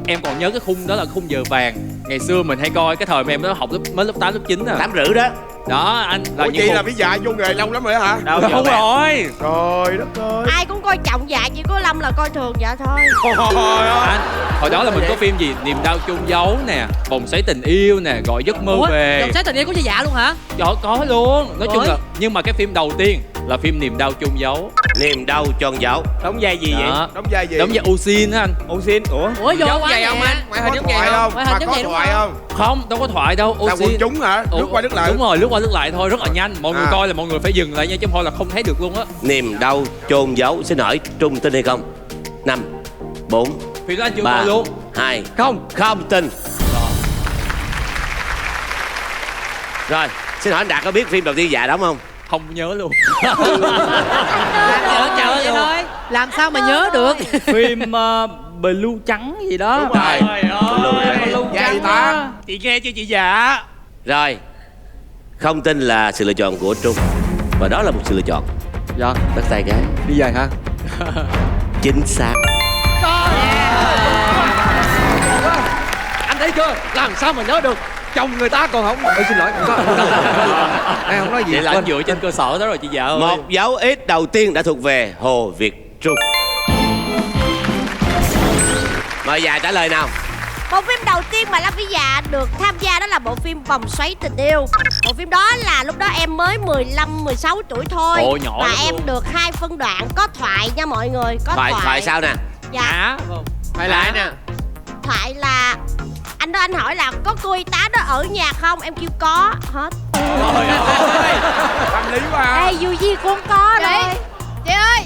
Em còn nhớ cái khung đó là khung giờ vàng. Ngày xưa mình hay coi cái thời mà em nó học mới lớp 8, lớp 9 à. 8 rưỡi đó. Đó anh là Ủa những chị khung... là bây giờ vô nghề lâu lắm rồi hả? Đâu, Không rồi. Trời đất ơi. Ai cũng coi trọng dạ, chỉ có Lâm là coi thường dạ thôi. Trời ơi. Anh, hồi đó là mình có phim gì Niềm đau chôn giấu nè, Vòng xoáy tình yêu nè, Gọi giấc mơ Ủa, về. Vòng xoáy tình yêu của chị Dạ luôn hả? Có luôn. Nói chung Ôi. là, nhưng mà cái phim đầu tiên là phim Niềm đau chôn giấu. Niềm đau tròn dấu. Đóng vai gì Đó. vậy? Đóng vai gì? Đóng vai Usin á anh. Usin. Ủa? Ủa vô Giống quá vậy nè. không anh? Ngoại hình Có giống vậy thoại không? không? Ngoại hình Mà giống có vậy đúng thoại không? không? Không, đâu có thoại đâu. Là quần chúng hả? Lướt qua lướt lại. Đúng rồi, lướt qua lướt lại thôi, rất là nhanh. Mọi người À. coi là mọi người phải dừng lại nha, chứ không thôi là không thấy được luôn á. Niềm đau chôn giấu. Xin hỏi Trung tin hay không? 5 4 Phim đó anh chưa 3 coi luôn. 2 không tin. Rồi, xin hỏi anh Đạt có biết phim đầu tiên Dạ đóng không? Không nhớ luôn. Trời ơi thôi. Làm sao mà nhớ được? Phim Blue trắng gì đó. Đúng rồi. Blue Dạ trắng ta. đó. Chị nghe chưa chị Dạ? Rồi, không tin là sự lựa chọn của Trung. Và đó là một sự lựa chọn. Dạ. Bắt tay cái. Đi về hả? Chính xác. Anh thấy chưa? Làm sao mà nhớ được? Chồng người ta còn không. Xin lỗi. Em không nói gì. Vậy là anh dựa trên cơ sở đó rồi chị Dạ ơi. Một dấu ít đầu tiên đã thuộc về Hồ Việt Trung. Mời Dạ trả lời nào. Bộ phim đầu tiên mà Lâm với Dạ được tham gia đó là bộ phim Vòng xoáy tình yêu. Bộ phim đó là lúc đó em mới 15, 16 tuổi thôi. Ồ, nhỏ và lắm em luôn. được 2 phân đoạn có thoại nha mọi người. Có Thoại sao nè? Dạ. Phải lại nè. Thoại là anh đó, anh hỏi là có cô y tá đó ở nhà không? Em kêu có hết. Trời ơi. Tâm lý quá. Ê, dù gì cũng có rồi. Chị ơi,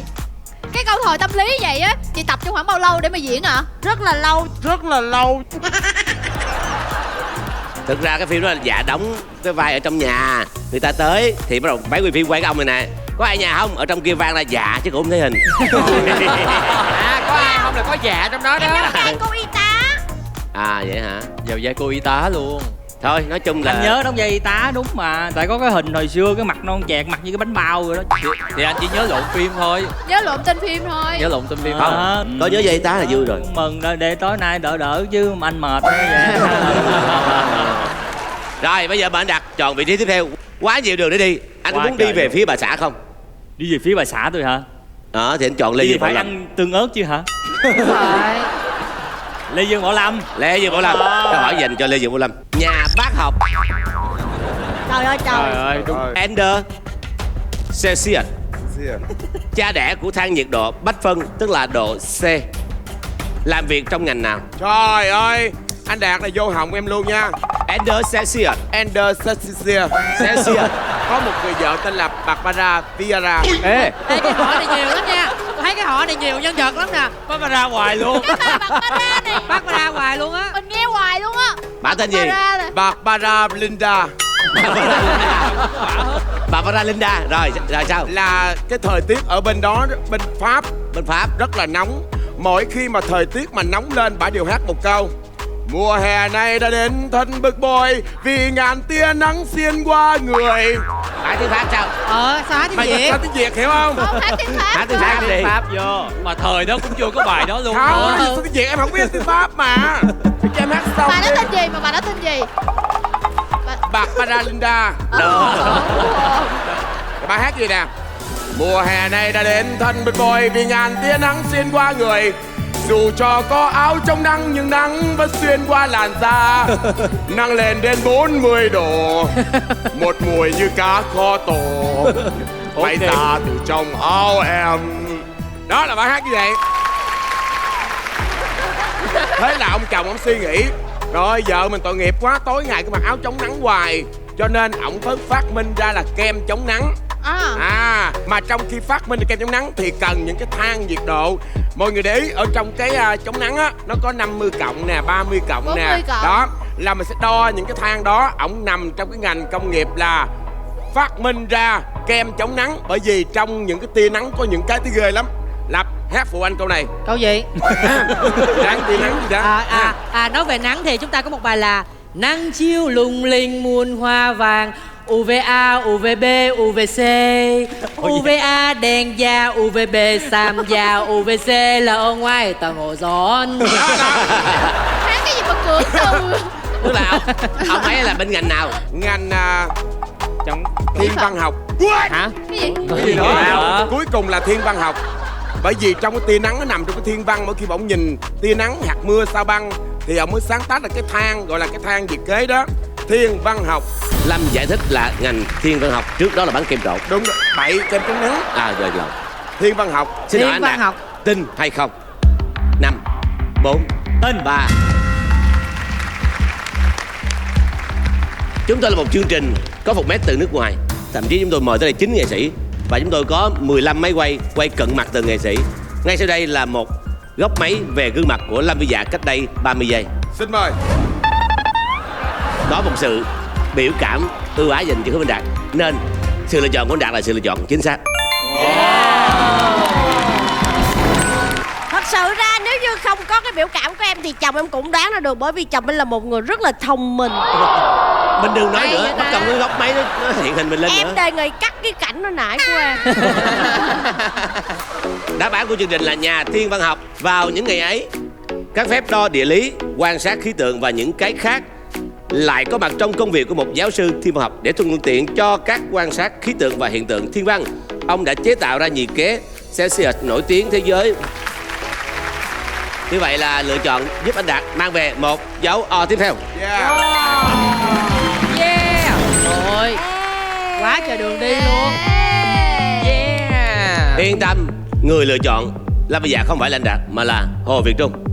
cái câu thoại tâm lý vậy á, chị tập trong khoảng bao lâu để mà diễn ạ? Rất là lâu. Rất là lâu. Thực ra cái phim đó là Dạ đóng cái vai ở trong nhà. Người ta tới thì bắt đầu máy quay phim quay cái ông này nè. Có ai nhà không? Ở trong kia vang là Dạ chứ cũng không thấy hình. À, có ai không là có Dạ trong đó Em đó. đóng vai cô y tá. À vậy hả? Vào vai cô y tá luôn. Thôi nói chung là Anh nhớ đóng vai y tá đúng mà. Tại có cái hình hồi xưa cái mặt non chẹt, mặt như cái bánh bao rồi đó. Thì anh chỉ nhớ lộn phim thôi. Nhớ lộn tên phim thôi. Nhớ lộn tên phim Không. thôi. Có nhớ vai y tá là vui rồi. Mừng rồi, để tối nay đỡ chứ mà anh mệt quá vậy. Rồi bây giờ bạn Đạt chọn vị trí tiếp theo. Quá nhiều đường để đi. Anh có Quá muốn đi trời về đường. phía bà xã không? Đi về phía bà xã tôi hả? Thì anh chọn Lê Đi Dương Bảo phải Lâm. ăn tương ớt chứ hả? Lê Dương Bảo Lâm. Lê Dương Bảo Lâm. Câu hỏi dành cho Lê Dương Bảo Lâm. Nhà bác học Trời ơi trời. Ơi, đúng. Ender Celsius, cha đẻ của thang nhiệt độ bách phân, tức là độ C, làm việc trong ngành nào? Trời ơi. Anh Đạt là vô họng em luôn nha. Ender Celsius. Ender Celsius. Celsius. Có một người vợ tên là Barbara Vieira. Ê, Ê, cái họ này nhiều lắm nha. Tôi thấy cái họ này nhiều nhân vật lắm nè. Bắt ra hoài luôn. Barbara này, Bắt mà ra hoài luôn á. mình nghe hoài luôn á. bà tên gì? Barbara này. Barbara Linda. Barbara Linda. Rồi sao? Là cái thời tiết ở bên đó, bên Pháp, Bên Pháp. rất là nóng. Mỗi khi mà thời tiết mà nóng lên, bà đều hát một câu: mùa hè này đã đến thân bực bội vì ngàn tia nắng xuyên qua người. Phải tiếng Pháp sao? Sao hát Mày tiếng Việt? sao tiếng Việt hiểu không? Không, hát tiếng Pháp. Hát tiếng Pháp đi. Pháp vô. Mà thời đó cũng chưa có bài đó luôn. Không, sao tiếng Việt em không biết tiếng Pháp mà. Cho em hát xong Bà đó đi. tên gì mà bà đó tên gì? Barbara Linda. Bà hát gì nè? Mùa hè này đã đến thân bực bội vì ngàn tia nắng xuyên qua người. Dù cho có áo chống nắng nhưng nắng vẫn xuyên qua làn da. Nắng lên đến 40 độ. Một mùi như cá kho tổ bay ra từ trong áo em. Đó là bài hát như vậy. Thế là ông chồng ông suy nghĩ Rồi vợ mình tội nghiệp quá, tối ngày cứ mặc áo chống nắng hoài, cho nên ổng mới phát minh ra là kem chống nắng. Mà trong khi phát minh được kem chống nắng thì cần những cái thang nhiệt độ. Mọi người để ý ở trong cái chống nắng á, nó có 50 cộng nè, 30 cộng nè. Đó là mình sẽ đo những cái thang đó. Ổng nằm trong cái ngành công nghiệp là phát minh ra kem chống nắng. Bởi vì trong những cái tia nắng có những cái ghê lắm. Lập hát phụ anh câu này. Câu gì? Nắng tia nắng gì đó. Nói về nắng thì chúng ta có một bài là nắng chiếu lung linh muôn hoa vàng, UVA, UVB, UVC, UVA đen da, UVB xàm da, UVC là ở ngoài tầng ozone. Hát cái gì mà cưỡng từ. Tức là ông ấy là bên ngành nào? Ngành trong thiên văn học. Hả? Cái gì? Đó. Cuối cùng là thiên văn học. Bởi vì trong cái tia nắng nó nằm trong cái thiên văn. Mỗi khi ông nhìn tia nắng, hạt mưa, sao băng thì ông mới sáng tác ra cái thang, gọi là cái thang nhiệt kế đó. Thiên văn học. Lâm giải thích là ngành thiên văn học, trước đó là bán kem trộn. Đúng rồi, 7 kem chống nắng. Rồi. Thiên văn học. Xin hỏi anh Đạt, tin hay không? 5 4 Tin. 3. Chúng tôi là một chương trình có format từ nước ngoài. Thậm chí chúng tôi mời tới đây 9 nghệ sĩ. Và chúng tôi có 15 máy quay cận mặt từ nghệ sĩ. Ngay sau đây là một góc máy về gương mặt của Lâm Vy Dạ cách đây 30 giây. Xin mời. Có một sự biểu cảm ưu ái dành cho Hứa Minh Đạt, nên sự lựa chọn của anh Đạt là sự lựa chọn chính xác. Thật sự ra nếu như không có cái biểu cảm của em thì chồng em cũng đoán ra được, bởi vì chồng em là một người rất là thông minh. Mình đừng nói nữa, bắt cần cái góc máy nó hiện hình mình lên Em nữa. đề nghị cắt cái cảnh nó nãy của em. Đáp án của chương trình là nhà thiên văn học. Vào những ngày ấy, các phép đo địa lý, quan sát khí tượng và những cái khác lại có mặt trong công việc của một giáo sư thiên văn học. Để thuận tiện cho các quan sát khí tượng và hiện tượng thiên văn, ông đã chế tạo ra nhiệt kế Celsius nổi tiếng thế giới. Như vậy là lựa chọn giúp anh Đạt mang về một dấu O tiếp theo. Rồi, quá trời đường đi luôn. Yên tâm, người lựa chọn Lâm Vy Dạ không phải là anh Đạt mà là Hồ Việt Trung.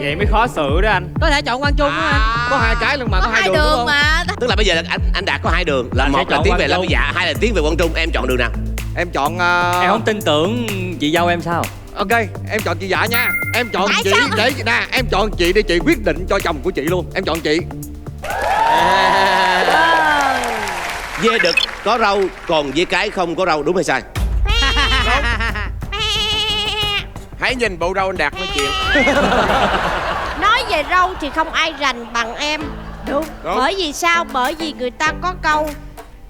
Vậy mới khó xử đó anh. Có thể chọn Quang Trung đó anh. Có 2 cái luôn mà, có 2 đường, đường đúng không? mà. Tức là bây giờ là anh Đạt có 2 đường, là Anh một sẽ là chọn tiến Quang về Lâm Trung. Vy Dạ, 2 là tiến về Quang Trung. Em chọn đường nào? Em chọn Em không tin tưởng chị dâu em sao? Ok, em chọn chị Dạ nha. Em chọn Tại chị sao? để nè, em chọn chị để chị quyết định cho chồng của chị luôn. Em chọn chị. Dê đực có râu, còn dê cái không có râu, đúng hay sai? Hãy nhìn bộ râu anh Đạt nói chuyện. Nói về râu thì không ai rành bằng em. Đúng. Bởi vì sao? Bởi vì người ta có câu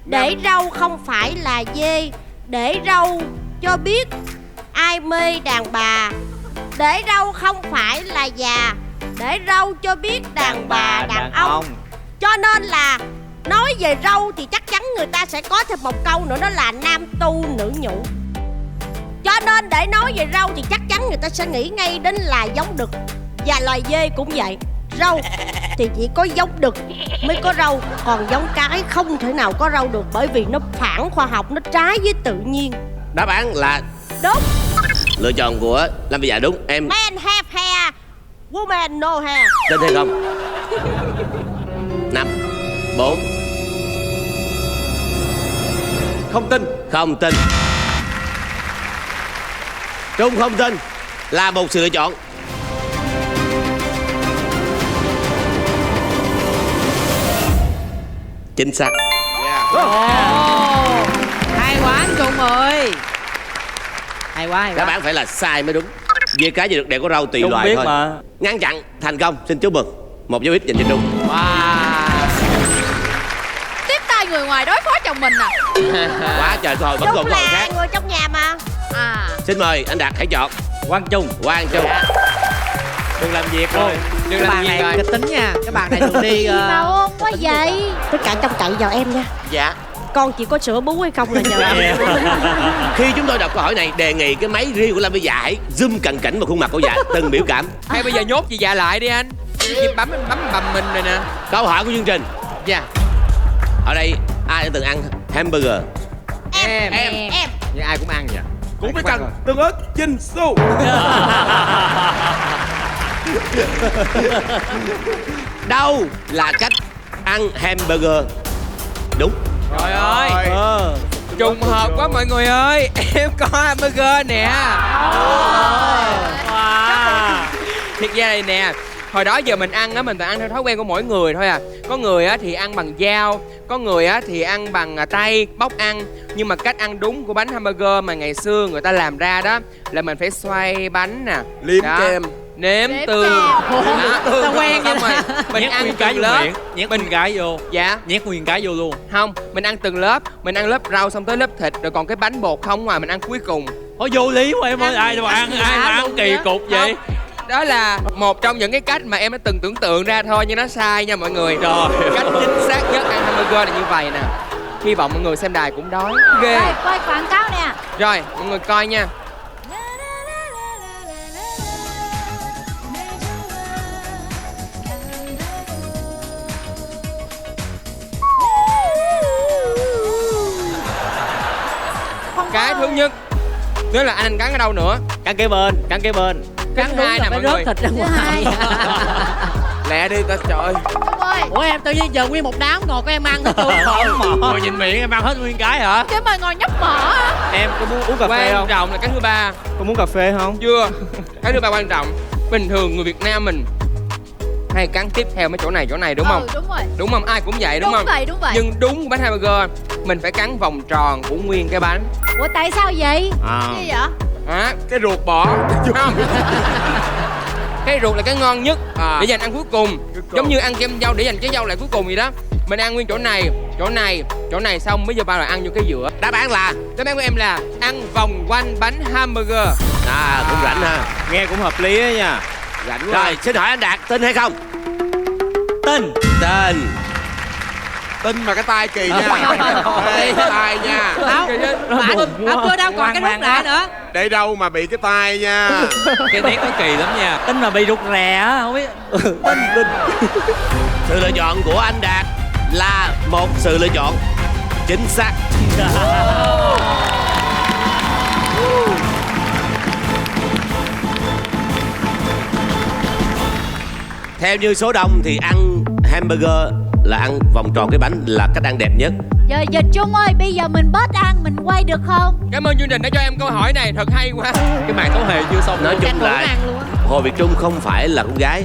để râu không phải là dê, để râu cho biết ai mê đàn bà. Để râu không phải là già, để râu cho biết đàn bà đàn ông. Cho nên là nói về râu thì chắc chắn người ta sẽ có thêm một câu nữa, đó là nam tu nữ nhụ. Cho nên để nói về râu thì chắc chắn người ta sẽ nghĩ ngay đến là giống đực. Và loài dê cũng vậy. Râu thì chỉ có giống đực mới có râu, còn giống cái không thể nào có râu được, bởi vì nó phản khoa học, nó trái với tự nhiên. Đáp án là Đúng. lựa chọn của Lâm Vy Dạ đúng. Em Men have hair, woman no hair. tin hay không? 5 4. Không tin. Không tin. Trung không tin là một sự lựa chọn. Chính xác. Hay quá anh Trung ơi. Hay quá. Đáp án phải là sai mới đúng. Dê cái gì được đều có râu tùy Trung loài biết thôi. mà. Ngăn chặn thành công, xin chúc mừng. Một dấu ít dành cho Trung. Tiếp tay người ngoài đối phó chồng mình à. Quá trời, thôi vẫn còn Đúng câu hỏi là khác. người trong nhà mà. Xin mời anh Đạt hãy chọn. Quang Trung. Quang Trung. Đừng làm việc rồi. Cái bàn này kịch tính nha. Cái bàn này đường đi Mà ôm quá vậy. Tất cả trông cậy vào em nha. Dạ. Con chỉ có sữa bú hay không là nhờ em. Khi chúng tôi đọc câu hỏi này, đề nghị cái máy riêng của Lâm Vy Dạ hãy zoom cận cảnh vào khuôn mặt của Dạ từng biểu cảm. Hay bây giờ nhốt chị Dạ lại đi anh. Chị bấm bầm mình rồi nè. Câu hỏi của chương trình. Dạ. Ở đây ai đã từng ăn hamburger? Em. Như ai cũng ăn vậy. Cũng phải cần tương ớt Chinsu. Đâu là cách ăn hamburger đúng? Trời ơi, trùng hợp quá mọi người ơi. Em có hamburger nè. Thiệt ra này nè, hồi đó giờ mình ăn á, mình toàn ăn theo thói quen của mỗi người thôi à. Có người á thì ăn bằng dao, có người á thì ăn bằng tay bóc ăn. Nhưng mà cách ăn đúng của bánh hamburger mà ngày xưa người ta làm ra đó là mình phải xoay bánh nè, Liếm đó, kem. nếm Nếm tương. kem. Sao quen vậy rồi. Mình Nhét ăn nguyên cái từng vô lớp. miệng, nhét nguyên cái vô. Dạ. Nhét nguyên cái vô luôn. Không, mình ăn từng lớp. Mình ăn lớp rau xong tới lớp thịt, rồi còn cái bánh bột không ngoài mình ăn cuối cùng. Ôi vô lý quá em ơi, ai mà ăn kỳ cục vậy? Đó là một trong những cái cách mà em đã từng tưởng tượng ra thôi, nhưng nó sai nha mọi người. Trời. Cách chính xác nhất ăn hamburger là như vậy nè. Hy vọng mọi người xem đài cũng đói ghê. Coi, coi quảng cáo nè. Rồi, mọi người coi nha. Cái thứ nhất, nếu là anh cắn ở đâu nữa? Cắn kế bên, cắn kế bên. Cắn hai nè mọi người. thịt ra ngoài. Lẹ đi ta, trời. Ủa em tự nhiên giờ nguyên một đám ngồi của em ăn hết tôi. Rồi nhìn miệng em ăn hết nguyên cái hả? Cái mà ngồi nhấp mỡ á. Em có muốn uống cà phê Quan không? trọng là cái thứ ba. Có muốn cà phê không? Chưa. Cái thứ ba quan trọng. Bình thường người Việt Nam mình hay cắn tiếp theo mấy chỗ này đúng không? Đúng rồi. Đúng không? Ai cũng vậy đúng không? Đúng vậy. Nhưng đúng bánh hamburger mình phải cắn vòng tròn của nguyên cái bánh. Ủa tại sao vậy? Gì vậy? Hả? Cái ruột bỏ. Không. Cái ruột là cái ngon nhất để dành ăn cuối cùng. Giống như ăn kem dâu để dành cái dâu lại cuối cùng vậy đó. Mình ăn nguyên chỗ này xong mới giờ ba là ăn vô cái giữa. Đáp án của em là ăn vòng quanh bánh hamburger. Cũng rảnh ha. Nghe cũng hợp lý á nha. Rảnh quá. Rồi, xin hỏi anh Đạt tin hay không? Tin. Tin. Tin mà cái tay kỳ nha. Ê, cái tay nha. Không chưa đâu còn cái nút lại nữa. Để đâu mà bị cái tay nha. Cái nét nó kỳ lắm nha. Tin mà bị rụt rè á, không biết. Tin. Sự lựa chọn của anh Đạt là một sự lựa chọn chính xác. Theo như số đông thì ăn hamburger là ăn vòng tròn cái bánh là cách ăn đẹp nhất. Giờ Trung ơi, bây giờ mình bớt ăn, mình quay được không? Cảm ơn chương trình đã cho em câu hỏi này, thật hay quá. Cái màn tấu hề chưa xong. Nói chung là Hồ Việt Trung không phải là con gái,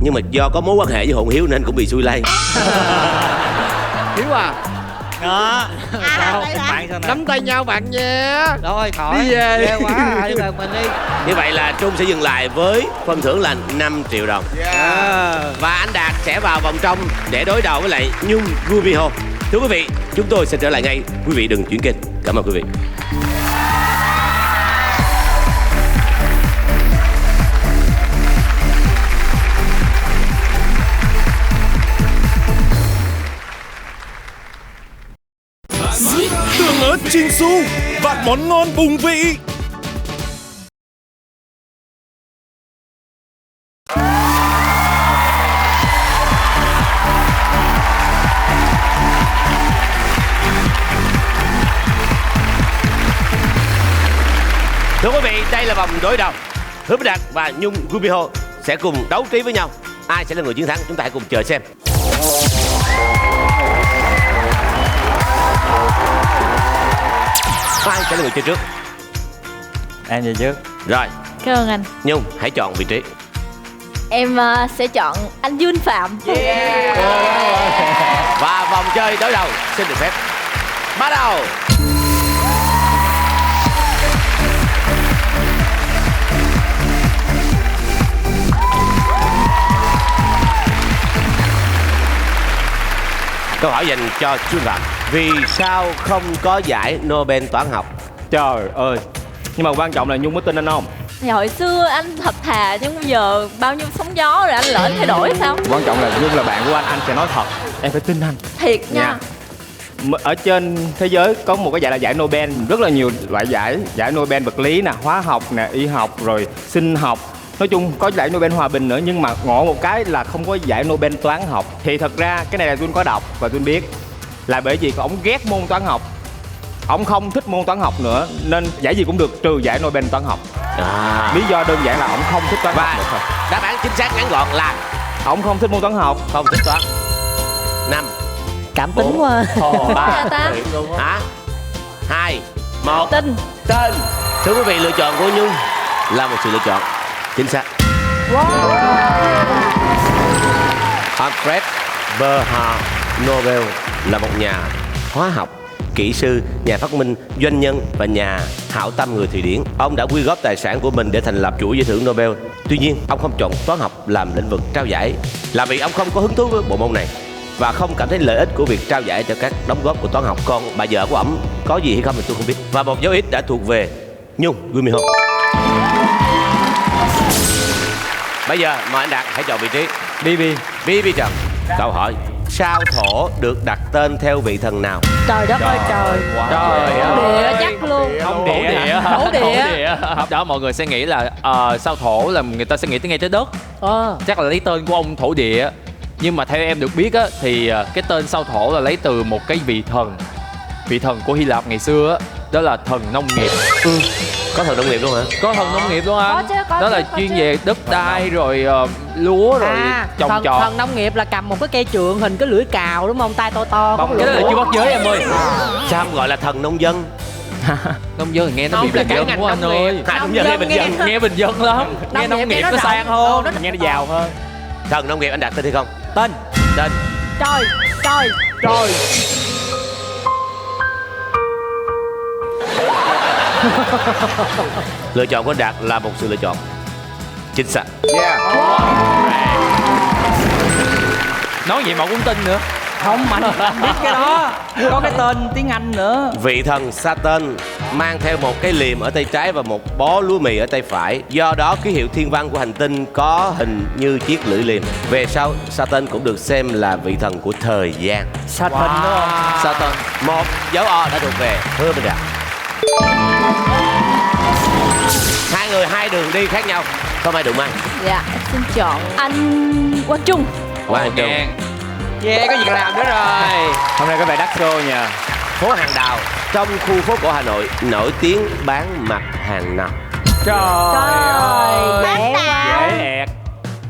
nhưng mà do có mối quan hệ với Hồn Hiếu nên cũng bị xui lây. Hiếu à, Đó. Sao? Tình bạn sao nè? nắm tay nhau bạn nha. Thôi khỏi. Đi về. Ghê quá, đi về mình đi. Như vậy là Trung sẽ dừng lại với phần thưởng là 5 triệu đồng. Và anh Đạt sẽ vào vòng trong để đối đầu với lại Nhung Rubio. Thưa quý vị, chúng tôi sẽ trở lại ngay. Quý vị đừng chuyển kênh. Cảm ơn quý vị. Tương ớt Chinsu, vạn món ngon bùng vị. Thưa quý vị, đây là vòng đối đầu. Hứa Đạt và Nhung Rubio sẽ cùng đấu trí với nhau. Ai sẽ là người chiến thắng? Chúng ta hãy cùng chờ xem. Ai sẽ là người chơi trước? Em về trước. Rồi, Cảm ơn anh. Nhung hãy chọn vị trí. Em sẽ chọn anh Jun Phạm. Và vòng chơi đối đầu xin được phép bắt đầu. Câu hỏi dành cho Jun Phạm. Vì sao không có giải Nobel toán học? Trời ơi. Nhưng mà quan trọng là Nhung có tin anh không? Thì hồi xưa anh thật thà, nhưng bây giờ bao nhiêu sóng gió rồi anh lỡ thay đổi sao? Quan trọng là Nhung là bạn của anh sẽ nói thật. Em phải tin anh. Thiệt nha. Ở trên thế giới có một cái giải là giải Nobel. Rất là nhiều loại giải. Giải Nobel vật lý nè, hóa học nè, y học rồi sinh học. Nói chung có giải Nobel hòa bình nữa, nhưng mà ngộ một cái là không có giải Nobel toán học. Thì thật ra cái này là tôi có đọc và tôi biết là bởi vì ông ghét môn toán học. Ông không thích môn toán học nữa nên giải gì cũng được trừ giải Nobel toán học. Lý do đơn giản là ổng không thích toán học Và nữa thôi. đáp án chính xác ngắn gọn là Ổng không thích môn toán học. không thích toán. 5 Cảm tính quá. 3 hả? 2 1 Tin. Tên. Thưa quý vị, lựa chọn của Nhung là một sự lựa chọn chính xác. Alfred Bernhard Nobel là một nhà hóa học, kỹ sư, nhà phát minh, doanh nhân và nhà hảo tâm người Thụy Điển. Ông đã quy góp tài sản của mình để thành lập chuỗi giải thưởng Nobel. Tuy nhiên, ông không chọn toán học làm lĩnh vực trao giải là vì ông không có hứng thú với bộ môn này và không cảm thấy lợi ích của việc trao giải cho các đóng góp của toán học. Còn bà vợ của ổng có gì hay không thì tôi không biết. Và một dấu ít đã thuộc về Nhung, Gumiho. Bây giờ mời anh Đạt hãy chọn vị trí. BB Trần. Câu hỏi: sao Thổ được đặt tên theo vị thần nào? Trời đất ơi trời. Trời Địa chắc luôn. Không địa. Thổ địa. Đó mọi người sẽ nghĩ là sao Thổ là người ta sẽ nghĩ tới ngay tới đất. Chắc là lấy tên của ông Thổ Địa. Nhưng mà theo em được biết á thì cái tên sao Thổ là lấy từ một cái vị thần của Hy Lạp ngày xưa á, đó là thần nông nghiệp. Có thần nông nghiệp luôn hả? Có thần nông nghiệp luôn anh. Có Đó là chuyên về đất đai rồi lúa rồi trồng trọt. Thần nông nghiệp là cầm một cái cây trượng hình cái lưỡi cào đúng không? Tay to to. Cái đó là chưa bắt giới em ơi. Sao không gọi là thần nông dân? Nông dân thì nghe nó bị Không, là bình cả dân ngành quá anh nông nghiệp. ơi. Nông dân hay bình dân? Nghe bình dân lắm. Nghe nông nghiệp nó sang hơn, nghe nó giàu hơn. Thần nông nghiệp anh đặt tên hay không? Tên. Trời. Lựa chọn của anh Đạt là một sự lựa chọn chính xác. Nói vậy mà cũng tin nữa. Không, anh biết cái đó. Có cái tên tiếng Anh nữa. Vị thần Saturn mang theo một cái liềm ở tay trái và một bó lúa mì ở tay phải. Do đó ký hiệu thiên văn của hành tinh có hình như chiếc lưỡi liềm. Về sau, Saturn cũng được xem là vị thần của thời gian. Saturn đúng không? Saturn. Một dấu O đã thuộc về Hứa Minh Đạt. Hai người hai đường đi khác nhau, không ai đụng ăn. Dạ, em xin chọn anh Quang Trung. Quang Trung. Yeah, có việc làm nữa rồi. Hôm nay có vẻ đắt xô nha. Phố Hàng Đào trong khu phố cổ Hà Nội nổi tiếng bán mặt hàng nào? Trời ơi. Bán đào. Dễ ẹt.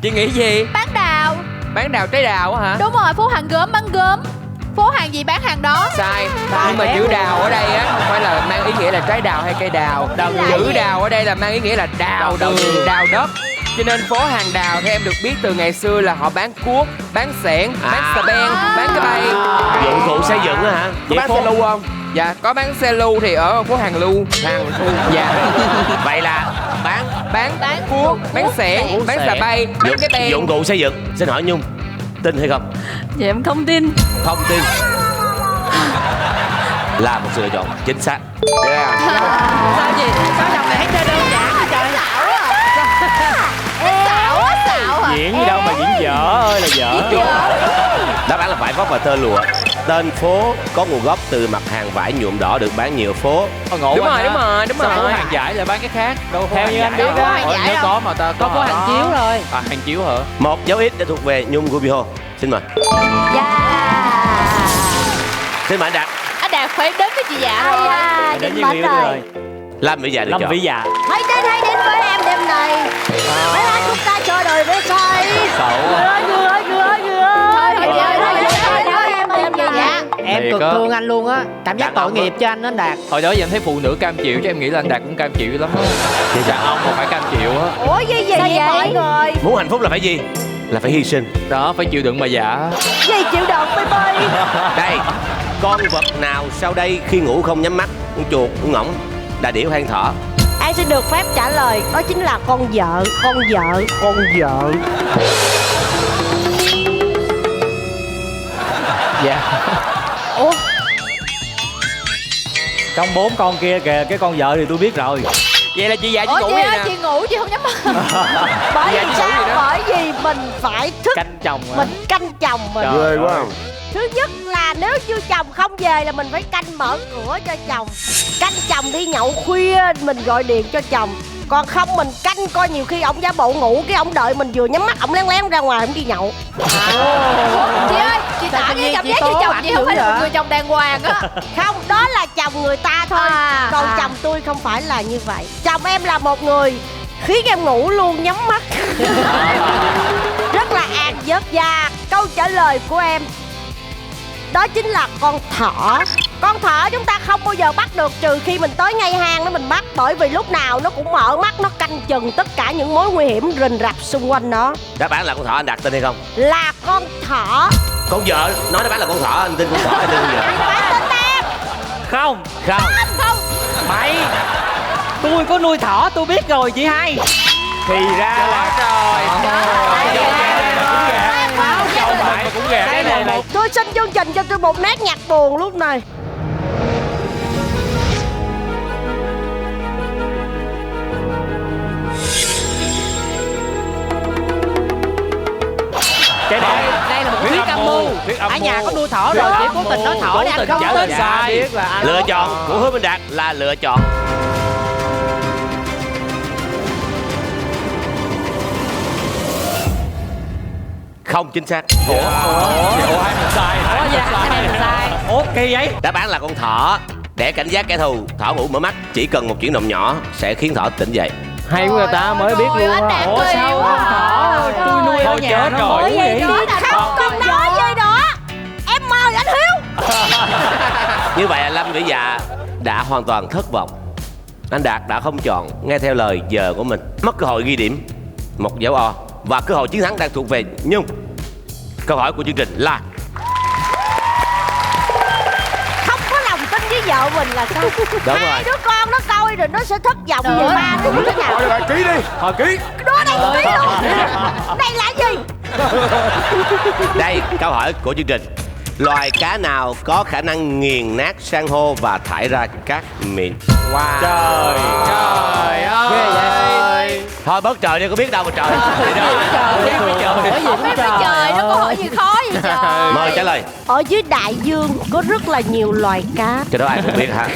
Chị nghĩ gì? Bán đào. Bán đào trái đào á hả? Đúng rồi, phố hàng gốm bán gốm. Phố hàng gì bán hàng đó. Sai. Nhưng mà chữ đào ở đây á không phải là mang ý nghĩa là trái đào hay cây đào. Chữ đào ở đây là mang ý nghĩa là đào đường, đào đất. Cho nên phố Hàng Đào theo em được biết từ ngày xưa là họ bán cuốc, bán xẻng, bán xà beng, bán cái bay. Dụng cụ xây dựng á hả? Có bán xe lưu không? Dạ, có bán xe lưu thì ở phố Hàng Lưu. Hàng lưu. Dạ. Vậy là bán cuốc, bán xẻng, bán xà bay, bán cái beng. Dụng cụ xây dựng. Xin hỏi Nhung, tin hay không? Dạ em không tin. Không tin. Là một sự lựa chọn chính xác. Sao gì? Sao dòng này thấy chơi đơn giản vậy trời? Xạo hả? Diễn gì đâu mà diễn dở ơi là dở. Đáp án là vải vóc và tơ lụa. Tên phố có nguồn gốc từ mặt hàng vải nhuộm đỏ được bán nhiều phố. Đúng rồi. Sao phố hàng giải là bán cái khác? Đâu Theo như anh biết á. Nhớ có mà ta Có phố hàng chiếu rồi. hàng chiếu hả? Một dấu ít đã thuộc về Nhung Gubiho. Xin mời. Xin mời anh Đạt. Anh Đạt phải đến với chị Dạ rồi. Đến với Miu rồi. Lâm Vĩ Dạ lựa Lâm chọn. Vĩ Dạ. Hãy đến với em đêm này. Mấy anh chúng ta chơi đời với say. Xấu. Em Thiệt cực á. thương anh luôn á. Cảm giác tội nghiệp cho anh đó Đạt. Hồi đó giờ em thấy phụ nữ cam chịu chứ em nghĩ là anh Đạt cũng cam chịu lắm á. Đàn ông mà phải cam chịu á. Ủa gì vậy mọi người? Muốn hạnh phúc là phải gì? Là phải hy sinh. Đó, phải chịu đựng mà dạ. Gì chịu đựng baby? Đây, con vật nào sau đây khi ngủ không nhắm mắt? Con chuột, con ngỗng, đà điểu hay con thỏ? Em xin được phép trả lời. Đó chính là con vợ. Dạ. Ủa? Trong 4 con kia kìa, cái con vợ thì tôi biết rồi. Vậy là chị Dạ chỉ Ủa ngủ chị vậy ơi, nè. chị ngủ chị không nhắm mắt. Bởi Dạ, vì chị ngủ sao? gì đó? Bởi vì mình phải thức. Canh chồng hả? Mình canh chồng mình. Trời Ghê quá. Thứ nhất là nếu như chồng không về là mình phải canh mở cửa cho chồng. Canh chồng đi nhậu khuya mình gọi điện cho chồng. Còn không mình canh coi, nhiều khi ổng giả bộ ngủ, cái ổng đợi mình vừa nhắm mắt ổng lén lén ra ngoài ổng đi nhậu. Chị ơi, chị Tạ với cảm giác như chồng chị không phải là một người chồng đàng hoàng á. Không, đó là chồng người ta thôi. Còn chồng tôi không phải là như vậy. Chồng em là một người khiến em ngủ luôn nhắm mắt. Rất là an giấc. Và câu trả lời của em đó chính là con thỏ. Con thỏ chúng ta không bao giờ bắt được trừ khi mình tới ngay hang đó mình bắt. Bởi vì lúc nào nó cũng mở mắt, nó canh chừng tất cả những mối nguy hiểm rình rập xung quanh nó. Đáp án là con thỏ, anh đặt tên hay không? Là con thỏ. Con vợ nói đáp án là con thỏ, anh tin con thỏ hay tin con vợ? Phải tin em. Không. Không. Mày, tôi có nuôi thỏ tôi biết rồi chị hai. Thì ra là Đây là một. Tôi xin chương trình cho tôi một nét nhạc buồn lúc này. Đây là một thuyết âm mưu. Ở nhà có nuôi thỏ rồi, chỉ cố tình nói thỏ để anh không tin. biết là anh Lựa chọn của Hứa Minh Đạt là lựa chọn không chính xác. Ủa kỳ vậy? Đáp án là con thỏ. Để cảnh giác kẻ thù, thỏ ngủ mở mắt, chỉ cần một chuyển động nhỏ sẽ khiến thỏ tỉnh dậy. hay quá, người ta mới biết luôn á. Ủa sao con thỏ tôi nuôi ở nhà nó ngủ vậy? Không cần nói gì nữa. Em mời anh Hiếu. Như vậy là Lâm Vĩ Dạ đã hoàn toàn thất vọng. Anh Đạt đã không chọn nghe theo lời giờ của mình, mất cơ hội ghi điểm, một dấu O, và cơ hội chiến thắng đang thuộc về Nhung. Câu hỏi của chương trình là Không có lòng tin với vợ mình là sao? Đúng Hai rồi. đứa con nó coi rồi nó sẽ thất vọng về ba đứa thế nào? Thôi ký đi, thôi ký. Đứa này ký luôn. Đây là gì? Đây, câu hỏi của chương trình. Loài cá nào có khả năng nghiền nát san hô và thải ra cát mịn? Wow. Trời ơi. Thôi bớt trời đi, có biết đâu mà trời. Không biết với trời, nó có hỏi gì khó vậy trời. Mời trả lời. Ở dưới đại dương có rất là nhiều loài cá. Cái đó ai cũng biết hả?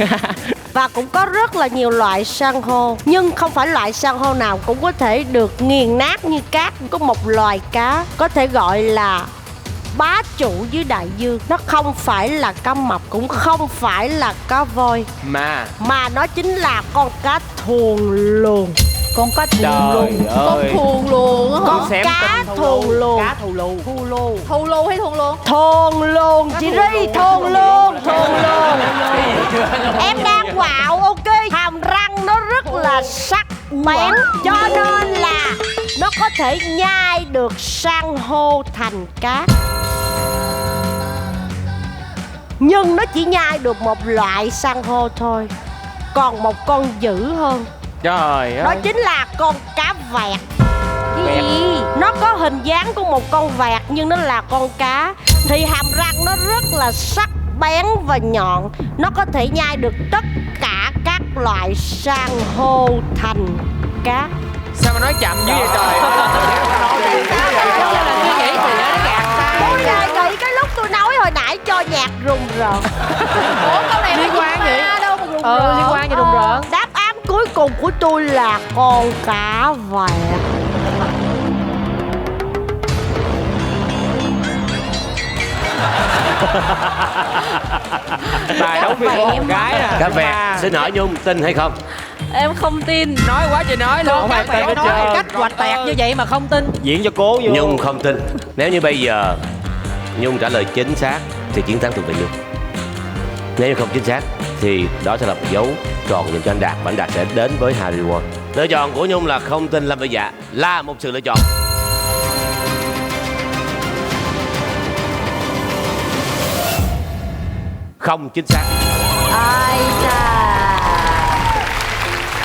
Và cũng có rất là nhiều loại san hô. Nhưng không phải loại san hô nào cũng có thể được nghiền nát như cát. Có một loài cá có thể gọi là bá chủ dưới đại dương. Nó không phải là cá mập, cũng không phải là cá voi, mà nó chính là con cá thuồng luồng. Con có thuồng luôn. Con thuồng luồng á hả? Con cá thuồng luồng. Cá thù lù. Thù lù hay thuồng luồng? Thuồng luồng chị Ri, thuồng luồng, thuồng luồng. Em đang quạo, ok. Hàm răng nó rất là sắc bén, cho nên là nó có thể nhai được san hô thành cát. Nhưng nó chỉ nhai được một loại san hô thôi. Còn một con dữ hơn. Trời ơi. Đó chính là con cá vẹt. Cái gì? Nó có hình dáng của một con vẹt nhưng nó là con cá. Thì hàm răng nó rất là sắc bén và nhọn. Nó có thể nhai được tất cả các loại san hô thành cát. Sao mà nói chậm dữ vậy trời? Tôi đề nghị cái lúc tôi nói hồi nãy cho nhạc rùng rợn. Ủa câu này Liên quan gì? đâu mà rùng rợn. Liên quan gì rùng rợn? Đáp án cuối cùng của tôi là con cá vẹt. Tài đóng phim con gái nè. Cá vẹt, xin hỏi Nhung tin hay không? Em không tin. Nói quá trời nói luôn. Không phải Mẹ tên nói hết cách trơn. hoạch tẹt như vậy mà không tin. Diễn cho cố vô. Nhung không tin. Nếu như bây giờ Nhung trả lời chính xác thì chiến thắng thuộc về Nhung. Nếu như không chính xác thì đó sẽ là một dấu tròn dành cho anh Đạt, và anh Đạt sẽ đến với Harry World. Lựa chọn của Nhung là không tin Lâm Vĩ Dạ là một sự lựa chọn không chính xác. Ai da.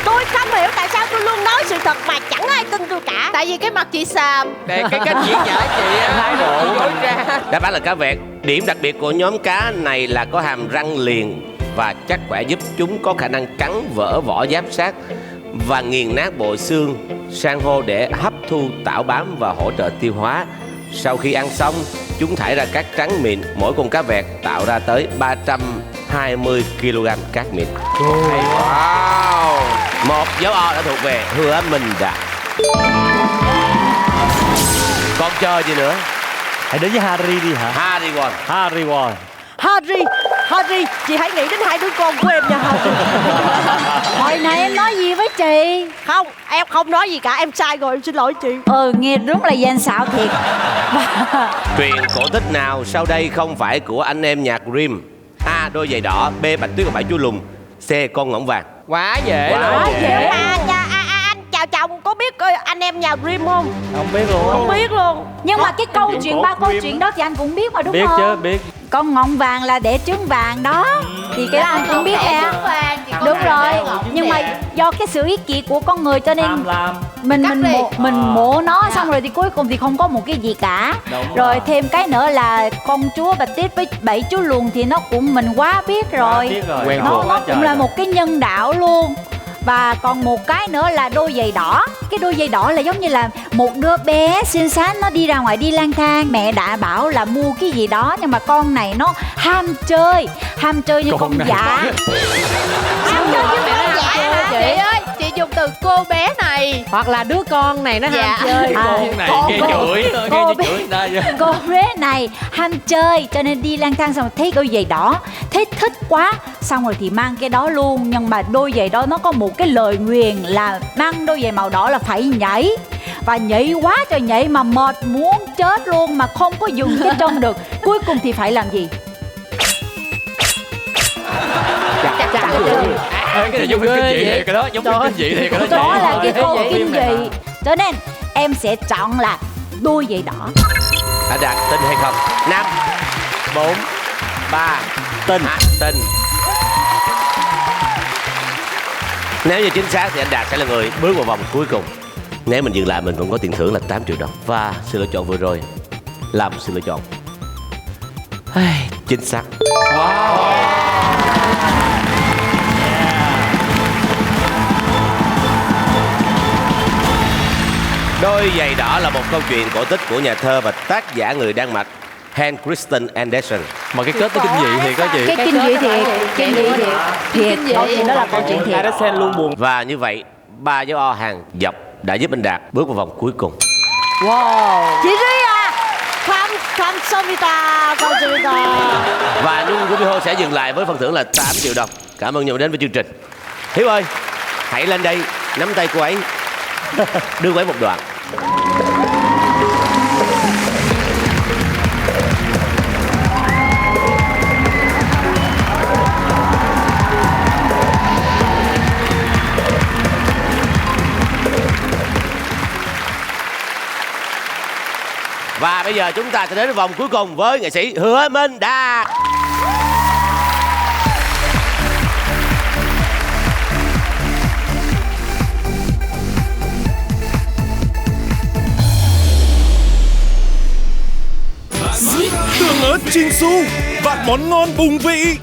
Tôi không hiểu tại sao tôi luôn nói sự thật mà chẳng ai tin tôi cả. Tại vì cái mặt chị xàm. Để cái cách diễn giải chị á. Thái độ của dối mình. ra. Đáp án là cá vẹt. Điểm đặc biệt của nhóm cá này là có hàm răng liền và chắc khỏe giúp chúng có khả năng cắn vỡ vỏ giáp sát và nghiền nát bộ xương san hô để hấp thu tảo bám và hỗ trợ tiêu hóa. Sau khi ăn xong, chúng thải ra cát trắng mịn. Mỗi con cá vẹt tạo ra tới 320 kg cát mịn. Wow. Một dấu O đã thuộc về Hứa Minh Đạt. Còn chờ gì nữa? Hãy đến với Harry đi hả? Harry Won. Harry Won. Harry, chị hãy nghĩ đến hai đứa con của em nha Harry. Hồi nãy em nói gì với chị? Không, em không nói gì cả, em sai rồi, em xin lỗi chị. Nghe đúng là gian xạo thiệt. Truyện cổ tích nào sau đây không phải của anh em nhạc Grimm? A. Đôi giày đỏ. B. Bạch Tuyết và Bảy Chú Lùn. C. Con ngỗng vàng. Quá dễ Quá luôn. dễ. Anh chào chồng, có biết anh em nhà Grimm không? Không biết luôn. Không biết luôn. Nhưng mà cái câu chuyện, ba câu Grimm. chuyện đó thì anh cũng biết mà đúng Biết không? chứ, biết. Con ngỗng vàng là đẻ trứng vàng đó. Thì cái đó anh cũng biết em. Đúng rồi. Nhưng mà do cái sự ích kỷ của con người cho nên mình mổ nó xong rồi thì cuối cùng thì không có một cái gì cả. Rồi thêm cái nữa là con chúa Bạch Tuyết với Bảy Chú Lùn thì nó cũng mình quá biết rồi. Quen Nó thuộc. cũng là một cái nhân đạo luôn. Và còn một cái nữa là đôi giày đỏ. Cái đôi giày đỏ là giống như là một đứa bé xinh xắn, nó đi ra ngoài đi lang thang. Mẹ đã bảo là mua cái gì đó, nhưng mà con này nó ham chơi như con dạ. Ham chơi như con dạ hả? Chị ơi, chị dùng từ cô bé này. Hoặc là đứa con này nó ham chơi. Con này nghe chửi, nghe như chửi người ta vậy. Cô bé này ham chơi cho nên đi lang thang, xong rồi thấy đôi giày đỏ, thấy thích quá, xong rồi thì mang cái đó luôn. Nhưng mà đôi giày đó nó có một cái lời nguyền là mang đôi giày màu đỏ là phải nhảy. Và nhảy quá trời nhảy mà mệt muốn chết luôn, mà không có dùng cái chân được. Cuối cùng thì phải làm gì? Cái này giống kinh dị thiệt cái đó, giống kinh dị thiệt cái đó. Đó là cái câu kinh dị. Cho nên em sẽ chọn là đôi giày đỏ. Anh Đạt tin hay không? 5 4 3 Tin. Tin. Nếu như chính xác thì anh Đạt sẽ là người bước vào vòng cuối cùng. Nếu mình dừng lại mình vẫn có tiền thưởng là 8 triệu đồng. Và sự lựa chọn vừa rồi là một sự lựa chọn chính xác. Đôi giày đỏ là một câu chuyện cổ tích của nhà thơ và tác giả người Đan Mạch Hans Christian Andersen. Mà cái kết nó kinh dị thiệt đó chị. Cái kinh dị thiệt, kinh dị thiệt. Câu chuyện đó là câu chuyện thiệt. Andersen luôn buồn. Và như vậy 3 dấu O hàng dọc đã giúp anh Đạt bước vào vòng cuối cùng. Chị Ria 감사합니다. Và Nhung Gumiho sẽ dừng lại với phần thưởng là 8 triệu đồng. Cảm ơn Nhung đến với chương trình. Hiếu ơi, hãy lên đây nắm tay cô ấy, đưa cô ấy một đoạn. Và bây giờ chúng ta sẽ đến với vòng cuối cùng với nghệ sĩ Hứa Minh Đạt. Tương ớt Chinsu, vạn món ngon bùng vị.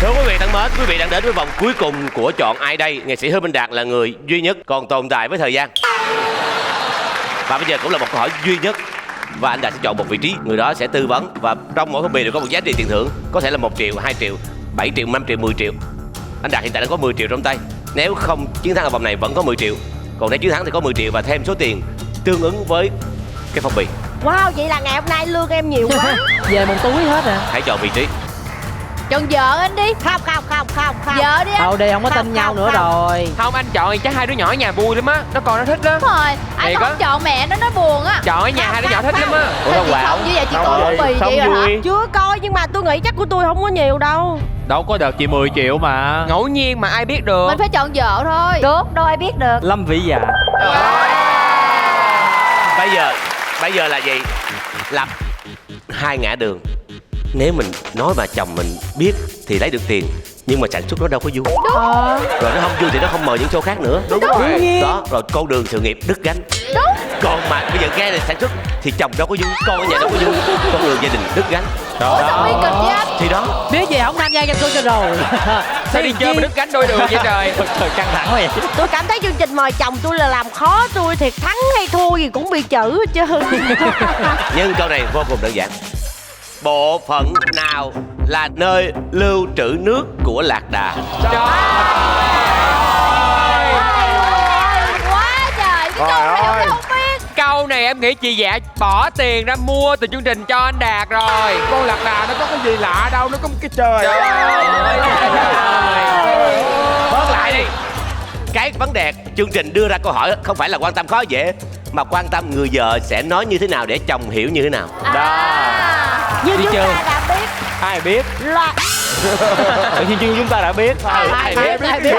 Thưa quý vị thân mến, quý vị đang đến với vòng cuối cùng của Chọn Ai Đây. Nghệ sĩ Hứa Minh Đạt là người duy nhất còn tồn tại với thời gian. Và bây giờ cũng là một câu hỏi duy nhất. Và anh Đạt sẽ chọn một vị trí, người đó sẽ tư vấn. Và trong mỗi phong bì đều có một giá trị tiền thưởng. Có thể là 1 triệu, 2 triệu, 7 triệu, 5 triệu, 10 triệu. Anh Đạt hiện tại đã có 10 triệu trong tay. Nếu không chiến thắng ở vòng này vẫn có 10 triệu. Còn nếu chiến thắng thì có 10 triệu và thêm số tiền tương ứng với cái phong bì. Wow, vậy là ngày hôm nay lương em nhiều quá. Về một túi hết à. Hãy chọn vị trí. Chọn vợ anh đi. Không. Vợ đi anh. Thôi đi, không có tin nhau nữa rồi. Không, anh chọn thì chắc hai đứa nhỏ ở nhà vui lắm á. Nó còn nó thích lắm. Đúng rồi, anh Thiệt không á. chọn mẹ nó buồn á. Chọn ở nhà hai đứa nhỏ thích lắm á. Sao chị không như vậy, chị coi phong bì vậy rồi hả? Chưa coi nhưng mà tôi nghĩ chắc của tôi không có nhiều đâu. Đâu có đợt chị 10 triệu mà. Ngẫu nhiên mà ai biết được. Mình phải chọn vợ thôi. Được, đâu ai biết được. Lâm Vĩ Dạ. Bây giờ là gì? Lập hai ngã đường. Nếu mình nói mà chồng mình biết thì lấy được tiền, nhưng mà sản xuất nó đâu có vui. Rồi nó không vui thì nó không mời những show khác nữa. Đúng rồi. Đó, rồi con đường sự nghiệp đứt gánh. Còn mà bây giờ nghe là sản xuất thì chồng đâu có vui, con ở nhà đâu có vui, con đường gia đình đứt gánh. Ủa sao bi kịch với anh? Thì đó. Biết gì không tham gia game show cho rồi. sao đi chơi mà đứt gánh đôi đường vậy trời. Trời căng thẳng quá vậy. Tôi cảm thấy chương trình mời chồng tôi là làm khó tôi, thiệt thắng hay thua gì cũng bị chữ hết trơn. Nhưng câu này vô cùng đơn giản. Bộ phận nào là nơi lưu trữ nước của lạc đà? Quá trời, cái câu này em không biết. Câu này em nghĩ chị Dạ bỏ tiền ra mua từ chương trình cho anh Đạt rồi. Con lạc đà nó có cái gì lạ đâu, nó có một cái trời. Trời ơi. Bớt lại đi. Cái vấn đề chương trình đưa ra câu hỏi không phải là quan tâm khó dễ, mà quan tâm người vợ sẽ nói như thế nào để chồng hiểu như thế nào. Như Đi chúng chưa? ta đã biết Ai biết? là Tự nhiên chúng ta đã biết. ai biết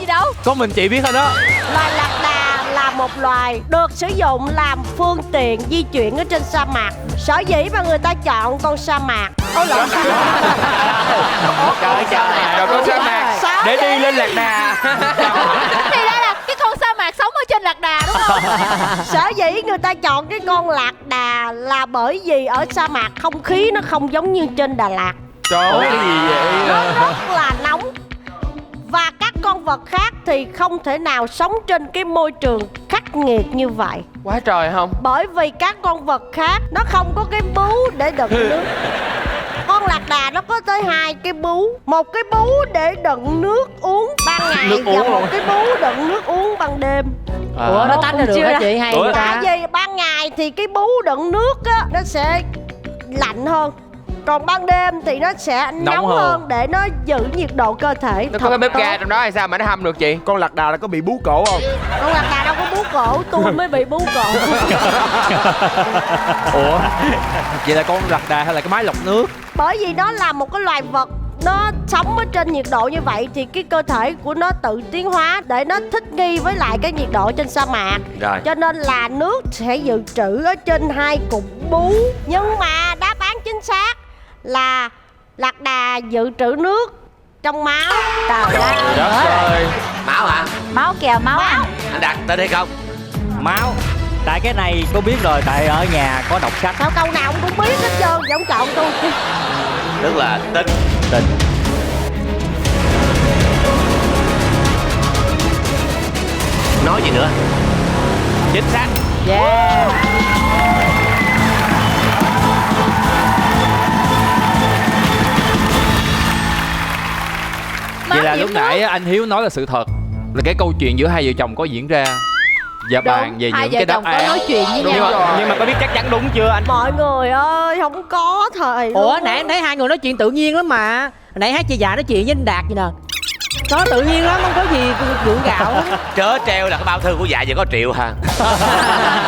Gì đâu. Có mình chị biết thôi đó. loài lạc đà là một loài được sử dụng làm phương tiện di chuyển ở trên sa mạc. Sở dĩ mà người ta chọn con sa mạc. Ôi lộn. Trời trời. Rồi con sa mạc Sao để vậy? đi lên lạc đà. Thì ra là cái con sa mạc sống ở trên lạc đà đúng không? Sở dĩ người ta chọn cái con lạc đà là bởi vì ở sa mạc không khí nó không giống như trên Đà Lạt. Trời ơi, cái gì vậy? Nó rất là nóng. Và các con vật khác thì không thể nào sống trên cái môi trường khắc nghiệt như vậy. Quá trời không? Bởi vì các con vật khác nó không có cái bú để đựng nước. Con lạc đà nó có tới 2 cái bú. Một cái bú để đựng nước uống ban ngày Nước và uống một luôn. cái bú đựng nước uống ban đêm. Ủa nó tách ra được hả chị hay vậy ta? Tại vì ban ngày thì cái bú đựng nước á nó sẽ lạnh hơn, còn ban đêm thì nó sẽ nóng hơn để nó giữ nhiệt độ cơ thể. Nó có cái bếp ga trong đó hay sao mà nó hâm được chị? Con lạc đà là có bị bú cổ không? Con lạc đà đâu có bú cổ, tôi mới bị bú cổ. Ủa vậy là con lạc đà hay là cái máy lọc nước? Bởi vì nó là một cái loài vật, nó sống ở trên nhiệt độ như vậy thì cái cơ thể của nó tự tiến hóa để nó thích nghi với lại cái nhiệt độ trên sa mạc. Rồi. Cho nên là nước sẽ dự trữ ở trên 2 cục bú. Nhưng mà đáp án chính xác là lạc đà dự trữ nước trong máu. Trời Đất ơi. Máu hả? Máu kìa, máu anh. Anh Đạt tên hay không? Máu. Tại cái này có biết rồi, tại ở nhà có đọc sách. Sao câu nào ông cũng biết hết trơn, giống chọn tôi. Tức là tinh. Tình. Nói gì nữa? Chính xác. Vậy là lúc nãy anh Hiếu nói là sự thật, là cái câu chuyện giữa hai vợ chồng có diễn ra và bàn về hai những vợ cái đáp chồng có án. nói chuyện với Đúng nhau. rồi. Nhưng mà có biết chắc chắn đúng chưa anh? Mọi người ơi, không có thời. Ủa nãy em thấy hai người nói chuyện tự nhiên lắm mà. Nãy hai chị già nói chuyện với anh Đạt vậy nè. Nó tự nhiên lắm, không có gì gượng gạo hết. Trớ treo là cái bao thư của dạ giờ có Triệu hả?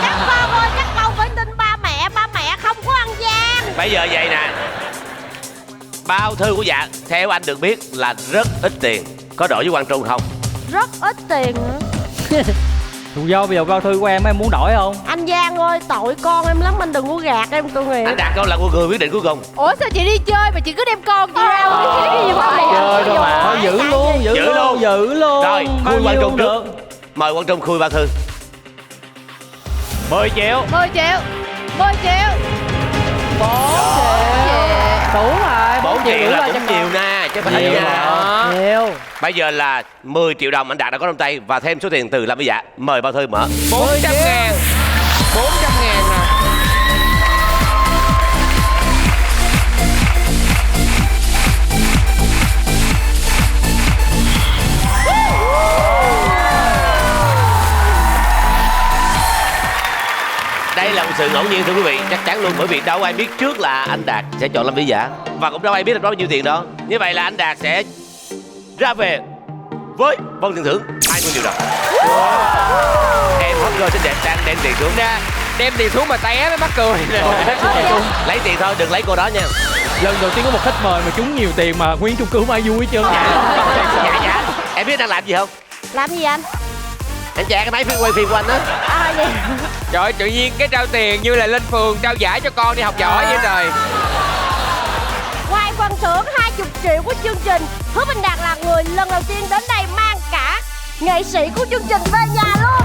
Các con ơi, các con phải tin ba mẹ không có ăn gian. Bây giờ vậy nè, bao thư của dạ theo anh được biết là rất ít tiền, có đổi với Quang Trung không? Rất ít tiền nữa. Do bây giờ bao thư của em muốn đổi không? Anh Giang ơi, tội con em lắm, anh đừng có gạt em tôi nghĩ. Anh Đạt con là người quyết định cuối cùng. Ủa sao chị đi chơi mà chị cứ đem con chị ra cái gì vậy? Chơi đâu mà. Thôi giữ luôn, giữ luôn. Rồi, Bao khui Quang nhiêu Trung cũng trước. được. Mời Quang Trung khui bao thư. 10 triệu. 10 triệu. 10 triệu. 4 triệu. Đủ rồi. 4 triệu đủ là rồi cũng cho nhiều con. nè, chứ phải Nhiều ít mà. nha. Nhiều. Bây giờ là 10 triệu đồng anh Đạt đã có trong tay và thêm số tiền từ Lâm với Dạ. Mời bao thư mở. 400 ngàn. 400 ngàn nè. Đây là một sự ngẫu nhiên thưa quý vị, chắc chắn luôn, bởi vì đâu ai biết trước là anh Đạt sẽ chọn Lâm Vĩ Dạ và cũng đâu ai biết là bao nhiêu tiền đó. Như vậy là anh Đạt sẽ ra về với phần tiền thưởng 20 triệu đồng. Em hot girl xinh đẹp đang đem tiền xuống ra. Đem tiền xuống mà té mới mắc cười nè. Lấy tiền thôi, đừng lấy cô đó nha. Lần đầu tiên có một khách mời mà trúng nhiều tiền mà nguyên chung cư không ai vui hết trơn. Dạ. Em biết đang làm gì không? Làm gì anh? Anh chạy cái máy phim quay phim của anh á. Vậy. Trời ơi, tự nhiên cái trao tiền như là lên phường trao giải cho con đi học giỏi vậy trời. Ngoài phần thưởng 20 triệu của chương trình, Hứa Minh Đạt là người lần đầu tiên đến đây mang cả nghệ sĩ của chương trình về nhà luôn.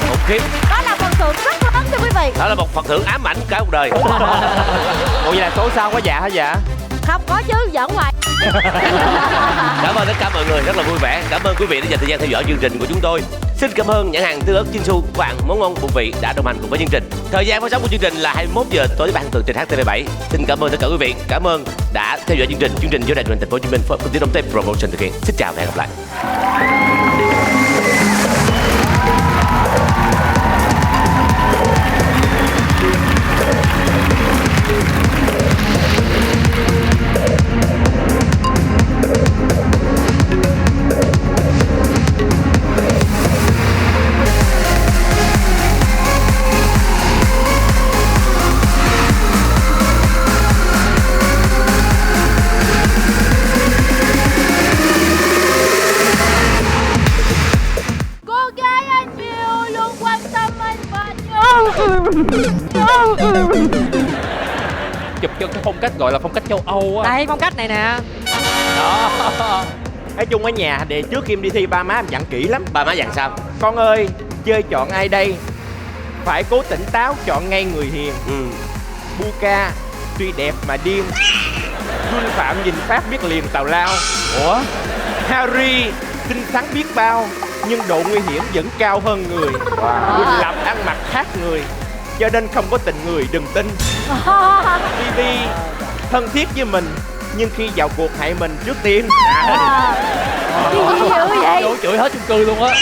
Khủng khiếp. Đó là phần thưởng rất lớn thưa quý vị. Đó là một phần thưởng ám ảnh cả cuộc đời. Ủa vậy là số sau có dạ hả dạ? Không có chứ, giỡn hoài. Cảm ơn tất cả mọi người, rất là vui vẻ. Cảm ơn quý vị đã dành thời gian theo dõi chương trình của chúng tôi. Xin cảm ơn nhãn hàng tương ớt Chinsu, vàng món ngon bụng vị đã đồng hành cùng với chương trình. Thời gian phát sóng của chương trình là 21 giờ tối thứ ba hàng tuần trên HTV7. Xin cảm ơn tất cả quý vị, cảm ơn đã theo dõi chương trình. Chương trình do Đài truyền hình Thành phố Hồ Chí Minh phối hợp công ty Đông Tây Promotion thực hiện. Xin chào và hẹn gặp lại. Cô gái anh yêu luôn quan tâm anh và nhớ. Chụp cho cái phong cách gọi là phong cách châu Âu á. Đây phong cách này nè. Đó. Nói chung ở nhà thì trước khi em đi thi ba má em dặn kỹ lắm. Ba má dặn sao? Con ơi, chơi chọn ai đây? Phải cố tỉnh táo chọn ngay người hiền. Buka tuy đẹp mà điên. Phương Phạm nhìn phát biết liền tào lao. Ủa? Harry xinh xắn biết bao, nhưng độ nguy hiểm vẫn cao hơn người. Quỳnh Lập ăn mặc khác người, cho nên không có tình người đừng tin. Vivi thân thiết với mình, nhưng khi vào cuộc hại mình trước tiên. Gì dữ vậy? Chửi hết chung cư luôn á.